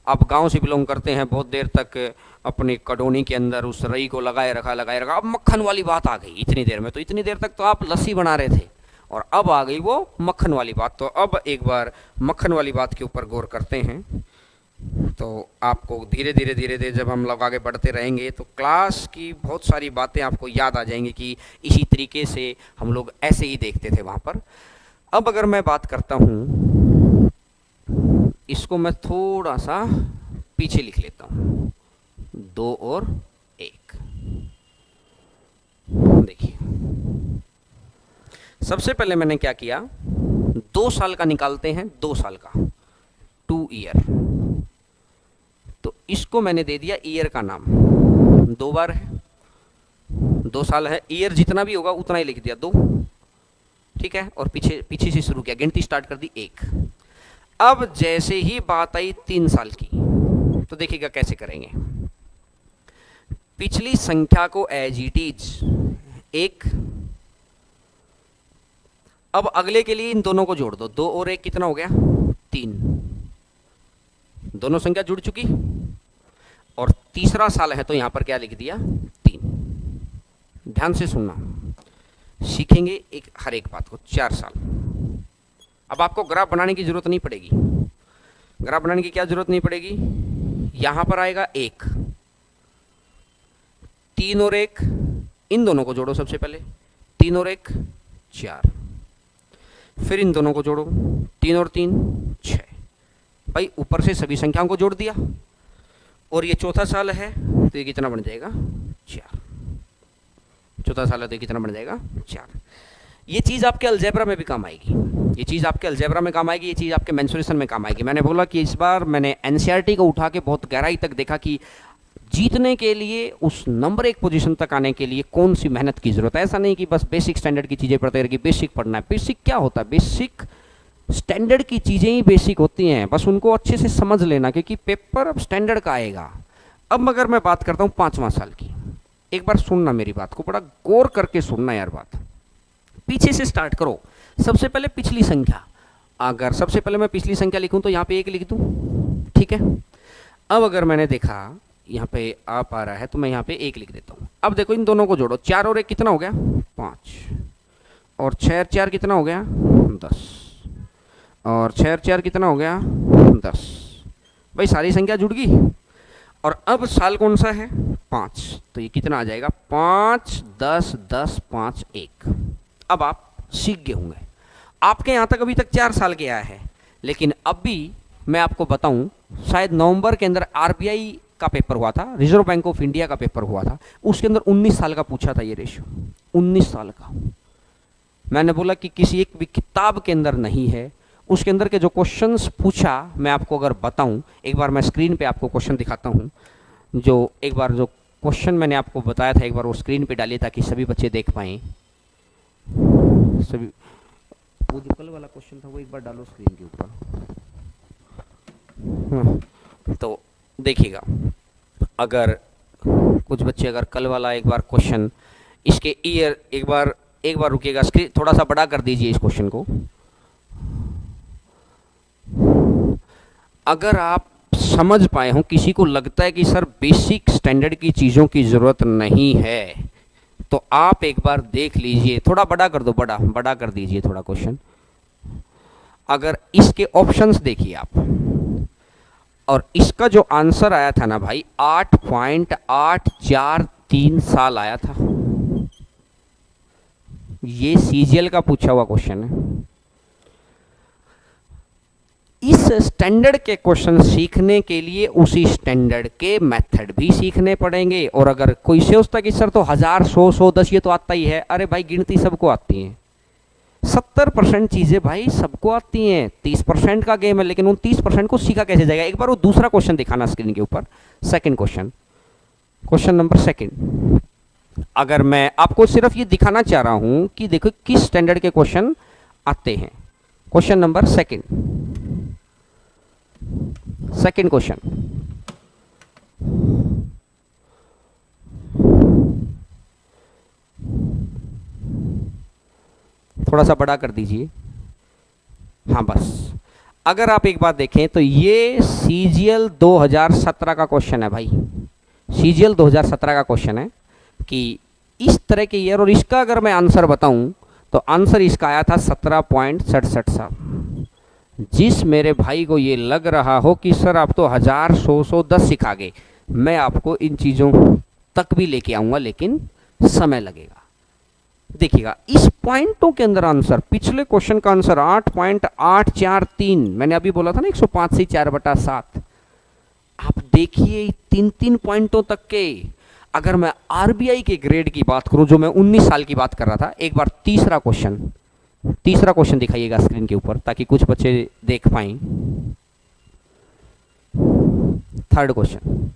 आप गांव से बिलोंग करते हैं, बहुत देर तक अपनी कडोनी के अंदर उस रई को लगाए रखा। अब मक्खन वाली बात आ गई इतनी देर में, तो इतनी देर तक तो आप लस्सी बना रहे थे और अब आ गई वो मक्खन वाली बात। तो अब एक बार मक्खन वाली बात के ऊपर गौर करते हैं। तो आपको धीरे धीरे जब हम लोग आगे बढ़ते रहेंगे तो क्लास की बहुत सारी बातें आपको याद आ जाएंगी कि इसी तरीके से हम लोग ऐसे ही देखते थे वहाँ पर। अब अगर मैं बात करता हूँ, इसको मैं थोड़ा सा पीछे लिख लेता हूँ, 2 और 1। देखिए सबसे पहले मैंने क्या किया, 2 साल का निकालते हैं, 2 साल का, 2 ईयर। तो इसको मैंने दे दिया ईयर का नाम, 2 बार है, 2 साल है, ईयर जितना भी होगा उतना ही लिख दिया 2, ठीक है। और पीछे से शुरू किया, गिनती स्टार्ट कर दी 1। अब जैसे ही बात आई 3 साल की, तो देखिएगा कैसे करेंगे। पिछली संख्या को एज इट इज 1, अब अगले के लिए इन दोनों को जोड़ दो, 2 और 1 कितना हो गया? 3। दोनों संख्या जुड़ चुकी, और तीसरा साल है तो यहां पर क्या लिख दिया? 3। ध्यान से सुनना, सीखेंगे हर एक बात को। 4 साल। अब आपको ग्राफ बनाने की जरूरत नहीं पड़ेगी, ग्राफ बनाने की क्या जरूरत नहीं पड़ेगी। यहां पर आएगा 1, 3 और 1, इन दोनों को जोड़ो सबसे पहले, 3 और 1 4, फिर इन दोनों को जोड़ो, 3 और 3 6। भाई ऊपर से सभी संख्याओं को जोड़ दिया, और ये चौथा साल है तो ये कितना बन जाएगा? 4। चौथा साल है तो ये कितना बन जाएगा? 4। ये चीज़ आपके अलजेब्रा में भी काम आएगी, ये चीज़ आपके अलजेब्रा में काम आएगी, ये चीज़ आपके मेंसुरेशन में काम आएगी। मैंने बोला कि इस बार मैंने एनसीईआरटी को उठा के बहुत गहराई तक देखा कि जीतने के लिए, उस नंबर 1 पोजीशन तक आने के लिए कौन सी मेहनत की जरूरत है। ऐसा नहीं कि बस बेसिक स्टैंडर्ड की चीज़ें पढ़ते रहिए, बेसिक पढ़ना है। बेसिक क्या होता है? बेसिक स्टैंडर्ड की चीज़ें ही बेसिक होती हैं, बस उनको अच्छे से समझ लेना, क्योंकि पेपर अब स्टैंडर्ड का आएगा। अब अगर मैं बात करता हूँ 5वां साल की, एक बार सुनना मेरी बात को, बड़ा गौर करके सुनना यार बात। पीछे से स्टार्ट करो। सबसे पहले पिछली संख्या, अगर सबसे पहले मैं पिछली संख्या लिखूं तो यहाँ पे 1 लिख दूं, ठीक है। अब अगर मैंने देखा यहाँ पे आप आ रहा है तो मैं यहाँ पे 1 लिख देता हूँ। अब देखो इन दोनों को जोड़ो, 4 और 1 कितना हो गया? 5, और 6 और 4 कितना हो गया? 10, और 6 और 4 कितना हो गया? 10। भाई सारी संख्या जुड़ गई। और अब साल कौन सा है? 5, तो ये कितना आ जाएगा? 5, 10, 10, 5, 1। अब आप सीख गए होंगे। आपके यहाँ तक अभी तक 4 साल के आया है, लेकिन अभी मैं आपको बताऊं, शायद नवंबर के अंदर आरबीआई का पेपर हुआ था, रिजर्व बैंक ऑफ इंडिया का पेपर हुआ था, उसके अंदर 19 साल का पूछा था ये रेशियो, 19 साल का। मैंने बोला कि किसी एक भी किताब के अंदर नहीं है। उसके अंदर के जो क्वेश्चंस पूछा मैं आपको अगर बताऊं, एक बार मैं स्क्रीन पे आपको क्वेश्चन दिखाता हूं। जो एक बार जो क्वेश्चन मैंने आपको बताया था, एक बार वो स्क्रीन पे डालिए ताकि सभी बच्चे देख पाएँ। सभी वो जो कल वाला क्वेश्चन था वो एक बार डालो स्क्रीन के ऊपर। तो देखिएगा, अगर कुछ बच्चे अगर कल वाला एक बार क्वेश्चन, इसके ईयर एक बार रुकिएगा, स्क्रीन थोड़ा सा बड़ा कर दीजिए इस क्वेश्चन को। अगर आप समझ पाए हो, किसी को लगता है कि सर बेसिक स्टैंडर्ड की चीज़ों की ज़रूरत नहीं है, तो आप एक बार देख लीजिए। थोड़ा बड़ा कर दो, बड़ा कर दीजिए थोड़ा क्वेश्चन। अगर इसके ऑप्शंस देखिए आप, और इसका जो आंसर आया था ना भाई, 8.843 साल आया था। ये सीजीएल का पूछा हुआ क्वेश्चन है। इस स्टैंडर्ड के क्वेश्चन सीखने के लिए उसी स्टैंडर्ड के मेथड भी सीखने पड़ेंगे। और अगर कोई सोचता कि सर तो 1000, 100, 110 ये तो आता ही है, अरे भाई गिनती सबको आती है। 70% चीजें भाई सबको आती हैं, 30% का गेम है, लेकिन उन 30% को सीखा कैसे जाएगा? एक बार वो दूसरा क्वेश्चन दिखाना स्क्रीन के ऊपर, सेकंड क्वेश्चन, क्वेश्चन नंबर 2। अगर मैं आपको सिर्फ ये दिखाना चाह रहा हूं कि देखो किस स्टैंडर्ड के क्वेश्चन आते हैं। क्वेश्चन नंबर 2, सेकंड क्वेश्चन, थोड़ा सा बड़ा कर दीजिए। हाँ बस, अगर आप एक बात देखें तो ये सीजीएल 2017 का क्वेश्चन है भाई। सीजीएल 2017 का क्वेश्चन है कि इस तरह के ईयर, और इसका अगर मैं आंसर बताऊं तो आंसर इसका आया था 17.67 साल। जिस मेरे भाई को ये लग रहा हो कि सर आप तो 1000, 100, 110 सिखा गए, मैं आपको इन चीज़ों तक भी लेके आऊँगा, लेकिन समय लगेगा। देखिएगा इस पॉइंटों के अंदर आंसर, पिछले क्वेश्चन का आंसर 8.843, मैंने अभी बोला था ना 105 से 4/7। आप देखिए 3-3 पॉइंटों तक के। अगर मैं आरबीआई के ग्रेड की बात करूं, जो मैं 19 साल की बात कर रहा था, एक बार तीसरा क्वेश्चन दिखाइएगा स्क्रीन के ऊपर ताकि कुछ बच्चे देख पाएं। थर्ड क्वेश्चन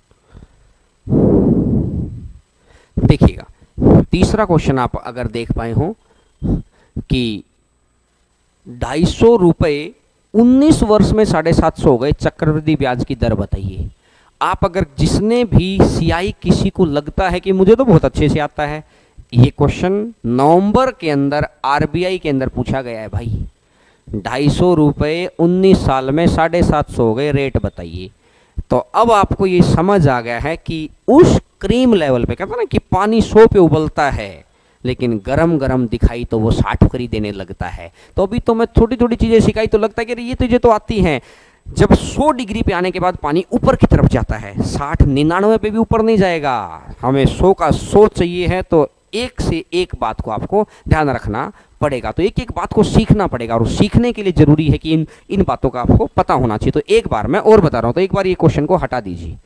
देखिएगा, तीसरा क्वेश्चन आप अगर देख पाए हो कि 250 रुपये 19 वर्ष में 750 हो गए, चक्रवृद्धि ब्याज की दर बताइए। आप अगर जिसने भी सीआई, किसी को लगता है कि मुझे तो बहुत अच्छे से आता है, ये क्वेश्चन नवंबर के अंदर आरबीआई के अंदर पूछा गया है भाई। 250 रुपये 19 साल में 750 हो गए, रेट बताइए। तो अब आपको ये समझ आ गया है कि उस क्रीम लेवल पे, कहता ना कि पानी 100 पे उबलता है लेकिन गरम गरम दिखाई तो वो 60 करी देने लगता है। तो अभी तो मैं छोटी छोटी चीजें सिखाई तो लगता है कि ये तुझे तो आती हैं। जब 100 डिग्री पे आने के बाद पानी ऊपर की तरफ जाता है, 60-99 पे भी ऊपर नहीं जाएगा। हमें 100 का 100 चाहिए है, तो एक से एक बात को आपको ध्यान रखना पड़ेगा। तो एक एक बात को सीखना पड़ेगा, और सीखने के लिए जरूरी है कि इन बातों का आपको पता होना चाहिए। तो एक बार मैं और बता रहा हूं, तो एक बार ये क्वेश्चन को हटा दीजिए,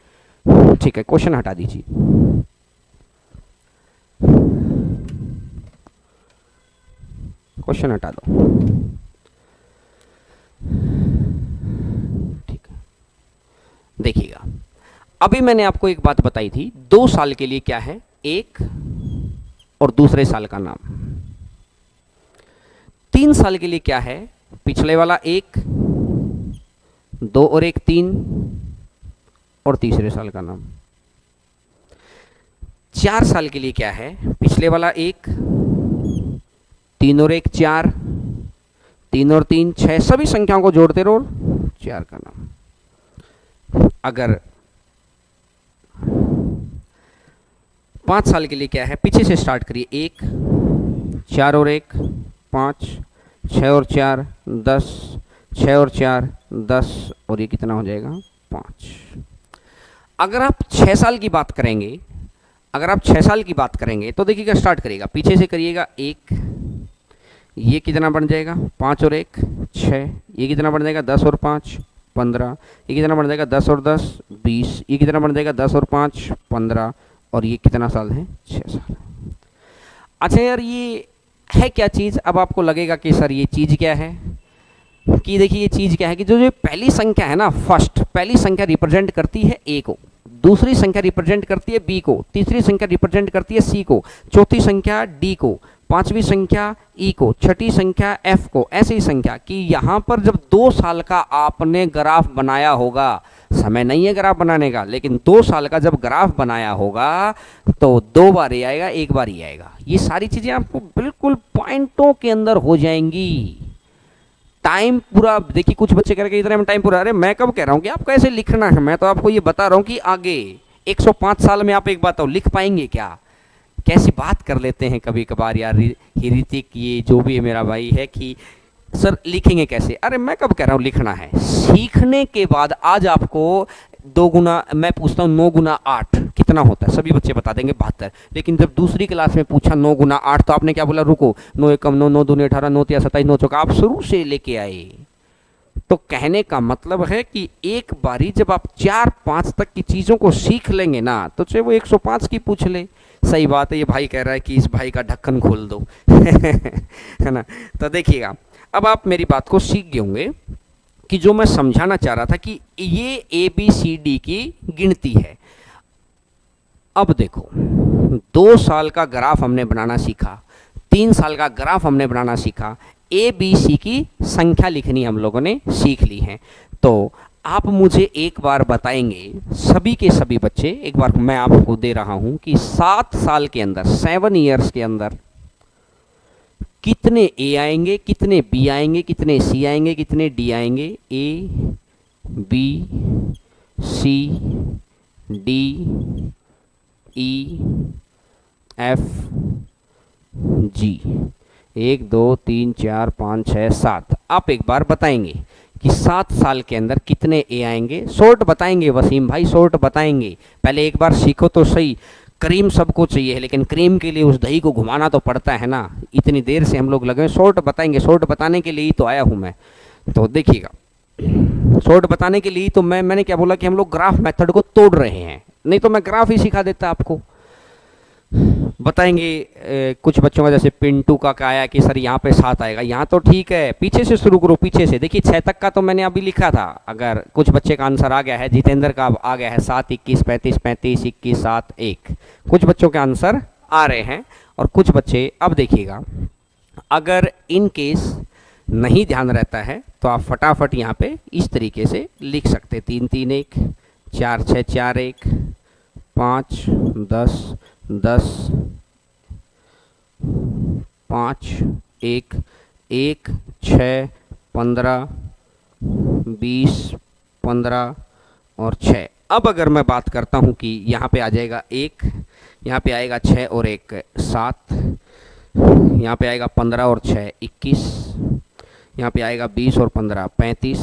ठीक है, क्वेश्चन हटा दीजिए। क्वेश्चन हटा दो, ठीक है। देखिएगा अभी मैंने आपको एक बात बताई थी, 2 साल के लिए क्या है, एक और दूसरे साल का नाम। 3 साल के लिए क्या है, पिछले वाला एक, 2 और 1 3, और तीसरे साल का नाम। 4 साल के लिए क्या है, पिछले वाला एक, 3 और 1 4, 3 और 3 6, सभी संख्याओं को जोड़ते रहो, 4 का नाम। अगर 5 साल के लिए क्या है, पीछे से स्टार्ट करिए, 1 4 और 1 5, 6 और 4 10, 6 और 4 10, और ये कितना हो जाएगा 5। अगर आप 6 साल की बात करेंगे, अगर आप 6 साल की बात करेंगे तो देखिएगा, स्टार्ट करिएगा, पीछे से करिएगा, 1, ये कितना बन जाएगा 5 और 1 6, ये कितना बन जाएगा 10 और 5 15, ये कितना बन जाएगा 10 और 10 20, ये कितना बन जाएगा 10 और 5 15, और ये कितना साल है 6 साल। अच्छा यार, ये है क्या चीज़? अब आपको लगेगा कि सर ये चीज़ क्या है, कि देखिए ये चीज़ क्या है कि जो पहली संख्या है ना, फर्स्ट पहली संख्या रिप्रेजेंट करती है ए को, दूसरी संख्या रिप्रेजेंट करती है बी को, तीसरी संख्या रिप्रेजेंट करती है सी को, चौथी संख्या डी को, पांचवी संख्या ई को, छठी संख्या एफ को। ऐसी ही संख्या कि यहाँ पर जब 2 साल का आपने ग्राफ बनाया होगा, समय नहीं है ग्राफ बनाने का, लेकिन 2 साल का जब ग्राफ बनाया होगा तो 2 बार ही आएगा, 1 बार ही आएगा। ये सारी चीज़ें आपको बिल्कुल पॉइंटों के अंदर हो जाएंगी। टाइम पूरा देखिए, कुछ बच्चे कह रहे हैं इतना में टाइम पूरा, अरे मैं कब कह रहा हूँ कि आपको ऐसे लिखना है, मैं तो आपको ये बता रहा हूँ कि आगे 105 साल में आप एक बात लिख पाएंगे क्या? कैसी बात कर लेते हैं कभी कभार यार, ऋतिक ये जो भी है मेरा भाई है कि सर लिखेंगे कैसे? अरे मैं कब कह रहा हूँ लिखना है, सीखने के बाद। आज आपको 2 गुना, मैं पूछता हूँ 9 गुना 8 कितना होता है, सभी बच्चे बता देंगे 72। लेकिन जब दूसरी क्लास में पूछा 9 गुना 8 तो आपने क्या बोला, रुको, 9 एकम 9, 9 दूनी 18, 9 तिया 27, 9 चौका, आप शुरू से लेके आए। तो कहने का मतलब है कि एक बारी जब आप 4-5 तक की चीज़ों को सीख लेंगे ना, तो चाहे वो 105 की पूछ ले। सही बात है, ये भाई कह रहा है कि इस भाई का ढक्कन खोल दो है ना। तो देखिएगा, अब आप मेरी बात को सीख गए होंगे कि जो मैं समझाना चाह रहा था कि ये ABCD की गिनती है। अब देखो, 2 साल का ग्राफ हमने बनाना सीखा, 3 साल का ग्राफ हमने बनाना सीखा, ABC की संख्या लिखनी हम लोगों ने सीख ली है। तो आप मुझे एक बार बताएंगे, सभी के सभी बच्चे, एक बार मैं आपको दे रहा हूं कि 7 साल के अंदर, 7 ईयर्स के अंदर कितने A आएंगे, कितने B आएंगे, कितने C आएंगे, कितने D आएंगे? A B C D E F G, 1 2 3 4 5 6 7। आप एक बार बताएंगे कि 7 साल के अंदर कितने A आएंगे। शॉर्ट बताएंगे वसीम भाई, शॉर्ट बताएंगे। पहले एक बार सीखो तो सही। क्रीम सबको चाहिए है, लेकिन क्रीम के लिए उस दही को घुमाना तो पड़ता है ना। इतनी देर से हम लोग लगे, शॉर्ट बताएंगे, शॉर्ट बताने के लिए ही तो आया हूँ मैं। तो देखिएगा, शॉर्ट बताने के लिए तो मैंने क्या बोला कि हम लोग ग्राफ मेथड को तोड़ रहे हैं, नहीं तो मैं ग्राफ ही सिखा देता आपको। बताएंगे कुछ बच्चों का, जैसे पिंटू का क्या आया कि सर यहाँ पे 7 आएगा, यहाँ तो ठीक है, पीछे से शुरू करो, पीछे से। देखिए 6 तक का तो मैंने अभी लिखा था। अगर कुछ बच्चे का आंसर आ गया है, जितेंद्र का आ गया है 7 21 35 35 21 7 1, कुछ बच्चों के आंसर आ रहे हैं। और कुछ बच्चे, अब देखिएगा, अगर इन केस नहीं ध्यान रहता है तो आप फटाफट यहाँ पे इस तरीके से लिख सकते, 3 3 1 4 6 4 1 5 10 10 5 1 1 6 15 20 15 और 6। अब अगर मैं बात करता हूँ कि यहाँ पे आ जाएगा 1, यहाँ पे आएगा 6 और 1 7, यहाँ पे आएगा 15 और 6 21, यहाँ पे आएगा 20 और 15 35,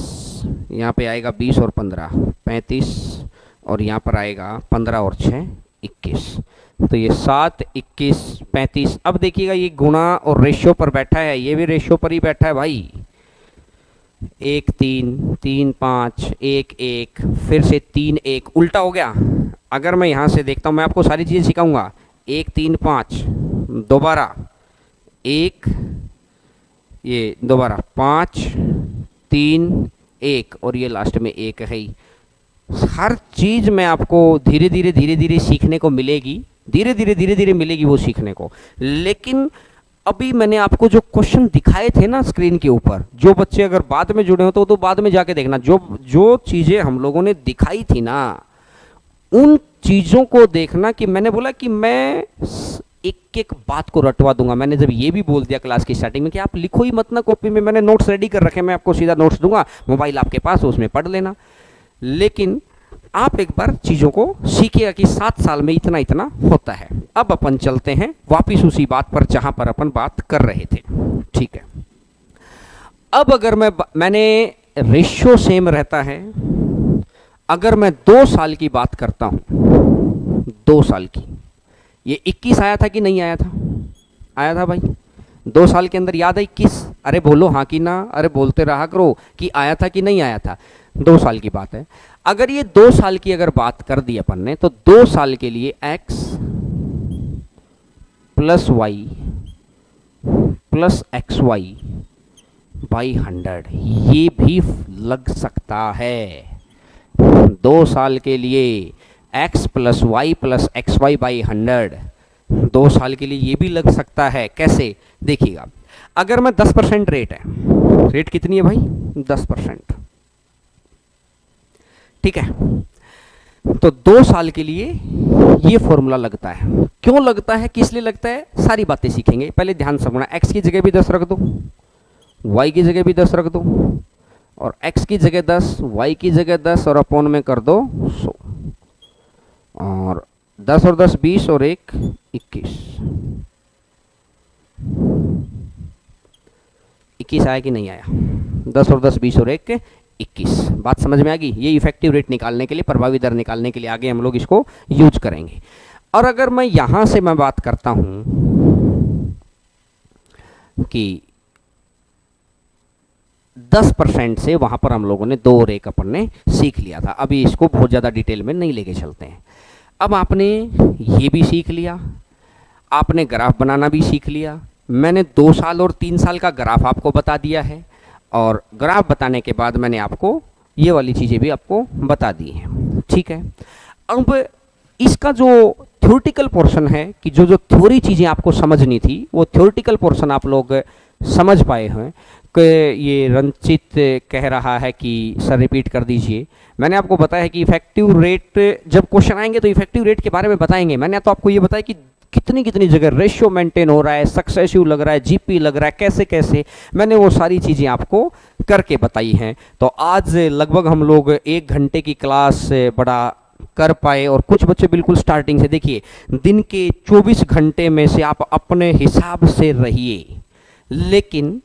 यहाँ पे आएगा 20 और 15 35, और यहाँ पर आएगा 15 और 6 21। तो ये 7 21 35। अब देखिएगा, ये गुणा और रेशियो पर बैठा है, ये भी रेशियो पर ही बैठा है भाई। 1 3 3 5 1 1, फिर से 3 1, उल्टा हो गया। अगर मैं यहाँ से देखता हूँ, मैं आपको सारी चीज़ें सिखाऊंगा। 1 3 5, दोबारा 1, ये दोबारा 5 3 1, और ये लास्ट में 1 है ही। हर चीज में आपको धीरे धीरे सीखने को मिलेगी, धीरे धीरे मिलेगी वो सीखने को। लेकिन अभी मैंने आपको जो क्वेश्चन दिखाए थे ना स्क्रीन के ऊपर, जो बच्चे अगर बाद में जुड़े हो तो बाद में जाके देखना, जो जो चीजें हम लोगों ने दिखाई थी ना, उन चीजों को देखना। कि मैंने बोला कि मैं एक एक बात को रटवा दूंगा। मैंने जब ये भी बोल दिया क्लास की स्टार्टिंग में कि आप लिखो ही मत ना कॉपी में, मैंने नोट्स रेडी कर रखे, मैं आपको सीधा नोट्स दूंगा, मोबाइल आपके पास हो, उसमें पढ़ लेना। लेकिन आप एक बार चीजों को सीखिएगा कि 7 साल में इतना इतना होता है। अब अपन चलते हैं वापिस उसी बात पर जहां पर अपन बात कर रहे थे। ठीक है, अब अगर मैंने रेशियो सेम रहता है। अगर मैं 2 साल की बात करता हूं, 2 साल की, ये 21 आया था कि नहीं आया था? आया था भाई, 2 साल के अंदर याद है 21? अरे बोलो हाँ कि ना, अरे बोलते रहा करो कि आया था कि नहीं आया था। 2 साल की बात है। अगर ये 2 साल की अगर बात कर दी अपन ने, तो 2 साल के लिए x plus y plus x y by 100 ये भी लग सकता है। 2 साल के लिए x plus y plus x y by 100, 2 साल के लिए ये भी लग सकता है। कैसे? देखिएगा, अगर मैं 10% रेट है, रेट कितनी है भाई? 10%। ठीक है, तो 2 साल के लिए ये फॉर्मूला लगता है। क्यों लगता है, किस लिए लगता है, सारी बातें सीखेंगे। पहले ध्यान से सुनना, x की जगह भी 10 रख दो, y की जगह भी 10 रख दो, और x की जगह 10, y की जगह 10, और अपॉन में कर दो 100, और 10 और 10 20, और 1 21। 21 आया कि नहीं आया? 10 और 10 20 और 1 21। बात समझ में आ गई? ये इफेक्टिव रेट निकालने के लिए, प्रभावी दर निकालने के लिए आगे हम लोग इसको यूज करेंगे। और अगर मैं यहां से मैं बात करता हूं कि 10% से, वहां पर हम लोगों ने 2 और 1 अपन ने सीख लिया था। अभी इसको बहुत ज्यादा डिटेल में नहीं लेके चलते हैं। अब आपने ये भी सीख लिया, आपने ग्राफ बनाना भी सीख लिया। मैंने 2 साल और 3 साल का ग्राफ आपको बता दिया है, और ग्राफ बताने के बाद मैंने आपको ये वाली चीज़ें भी आपको बता दी हैं। ठीक है, अब इसका जो थ्योरेटिकल पोर्शन है, कि जो जो थ्योरी चीज़ें आपको समझनी थी, वो थ्योरेटिकल पोर्शन आप लोग समझ पाए हैं। कि ये रंचित कह रहा है कि सर रिपीट कर दीजिए। मैंने आपको बताया है कि इफेक्टिव रेट, जब क्वेश्चन आएंगे तो इफेक्टिव रेट के बारे में बताएंगे। मैंने तो आपको ये बताया कि कितनी कितनी जगह रेशियो मेंटेन हो रहा है, सक्सेसिव लग रहा है, जीपी लग रहा है, कैसे कैसे, मैंने वो सारी चीज़ें आपको करके बताई हैं। तो आज लगभग हम लोग 1 घंटे की क्लास बड़ा कर पाए, और कुछ बच्चे बिल्कुल स्टार्टिंग से, देखिए दिन के 24 घंटे में से आप अपने हिसाब से रहिए, लेकिन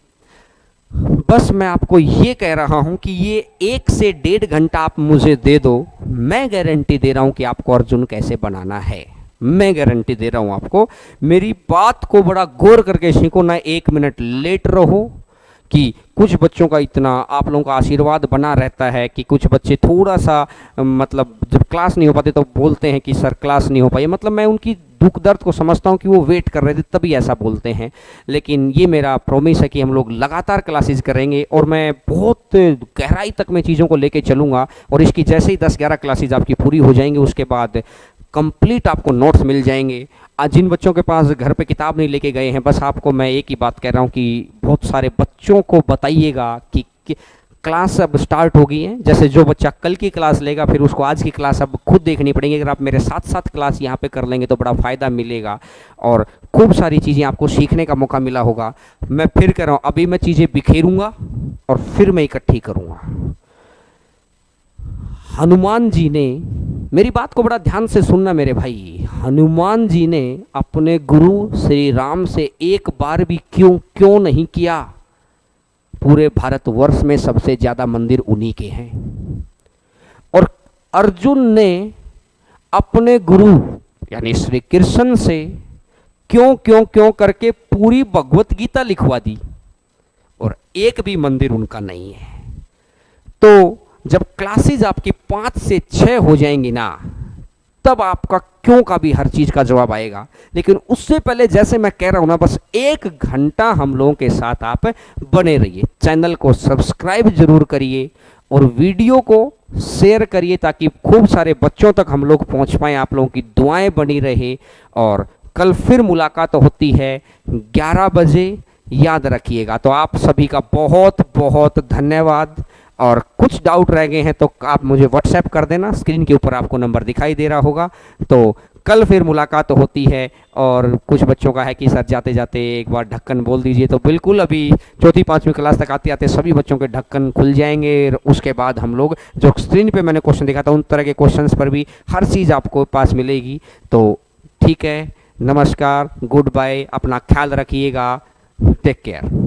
बस मैं आपको ये कह रहा हूं कि ये 1 से 1.5 घंटा आप मुझे दे दो, मैं गारंटी दे रहा हूं कि आपको अर्जुन कैसे बनाना है। मैं गारंटी दे रहा हूं आपको। मेरी बात को बड़ा गौर करके सीखो ना, 1 मिनट लेट रहो। कि कुछ बच्चों का इतना आप लोगों का आशीर्वाद बना रहता है कि कुछ बच्चे थोड़ा सा मतलब जब क्लास नहीं हो पाते तो बोलते हैं कि सर क्लास नहीं हो पाई। मतलब मैं उनकी दुख दर्द को समझता हूं कि वो वेट कर रहे थे तभी ऐसा बोलते हैं। लेकिन ये मेरा प्रॉमिस है कि हम लोग लगातार क्लासेस करेंगे, और मैं बहुत गहराई तक मैं चीज़ों को लेके चलूँगा। और इसकी जैसे ही 10-11 क्लासेज आपकी पूरी हो जाएंगी, उसके बाद कंप्लीट आपको नोट्स मिल जाएंगे। आज जिन बच्चों के पास घर पे किताब नहीं लेके गए हैं, बस आपको मैं एक ही बात कह रहा हूँ कि बहुत सारे बच्चों को बताइएगा कि क्लास अब स्टार्ट हो गई है। जैसे जो बच्चा कल की क्लास लेगा, फिर उसको आज की क्लास अब खुद देखनी पड़ेगी। अगर आप मेरे साथ साथ क्लास यहाँ पे कर लेंगे तो बड़ा फ़ायदा मिलेगा, और खूब सारी चीज़ें आपको सीखने का मौका मिला होगा। मैं फिर कह रहा हूँ, अभी मैं चीज़ें बिखेरूँगा और फिर मैं इकट्ठी करूँगा। हनुमान जी ने, मेरी बात को बड़ा ध्यान से सुनना मेरे भाई, हनुमान जी ने अपने गुरु श्री राम से एक बार भी क्यों नहीं किया? पूरे भारतवर्ष में सबसे ज्यादा मंदिर उन्हीं के हैं। और अर्जुन ने अपने गुरु यानी श्री कृष्ण से क्यों करके पूरी भगवत गीता लिखवा दी, और एक भी मंदिर उनका नहीं है। तो जब क्लासेज आपकी 5 से 6 हो जाएंगी ना, तब आपका क्यों का भी हर चीज का जवाब आएगा। लेकिन उससे पहले जैसे मैं कह रहा हूं ना, बस 1 घंटा हम लोगों के साथ आप बने रहिए। चैनल को सब्सक्राइब जरूर करिए, और वीडियो को शेयर करिए ताकि खूब सारे बच्चों तक हम लोग पहुंच पाएँ, आप लोगों की दुआएं बनी रहे। और कल फिर मुलाकात होती है 11 बजे, याद रखिएगा। तो आप सभी का बहुत बहुत धन्यवाद। और कुछ डाउट रह गए हैं तो आप मुझे व्हाट्सएप कर देना, स्क्रीन के ऊपर आपको नंबर दिखाई दे रहा होगा। तो कल फिर मुलाकात होती है। और कुछ बच्चों का है कि सर जाते जाते एक बार ढक्कन बोल दीजिए, तो बिल्कुल अभी चौथी पाँचवीं क्लास तक आते आते सभी बच्चों के ढक्कन खुल जाएंगे। उसके बाद हम लोग जो स्क्रीन पे मैंने क्वेश्चन देखा था उन तरह के क्वेश्चंस पर भी हर चीज़ आपको पास मिलेगी। तो ठीक है, नमस्कार, गुड बाय, अपना ख्याल रखिएगा, टेक केयर।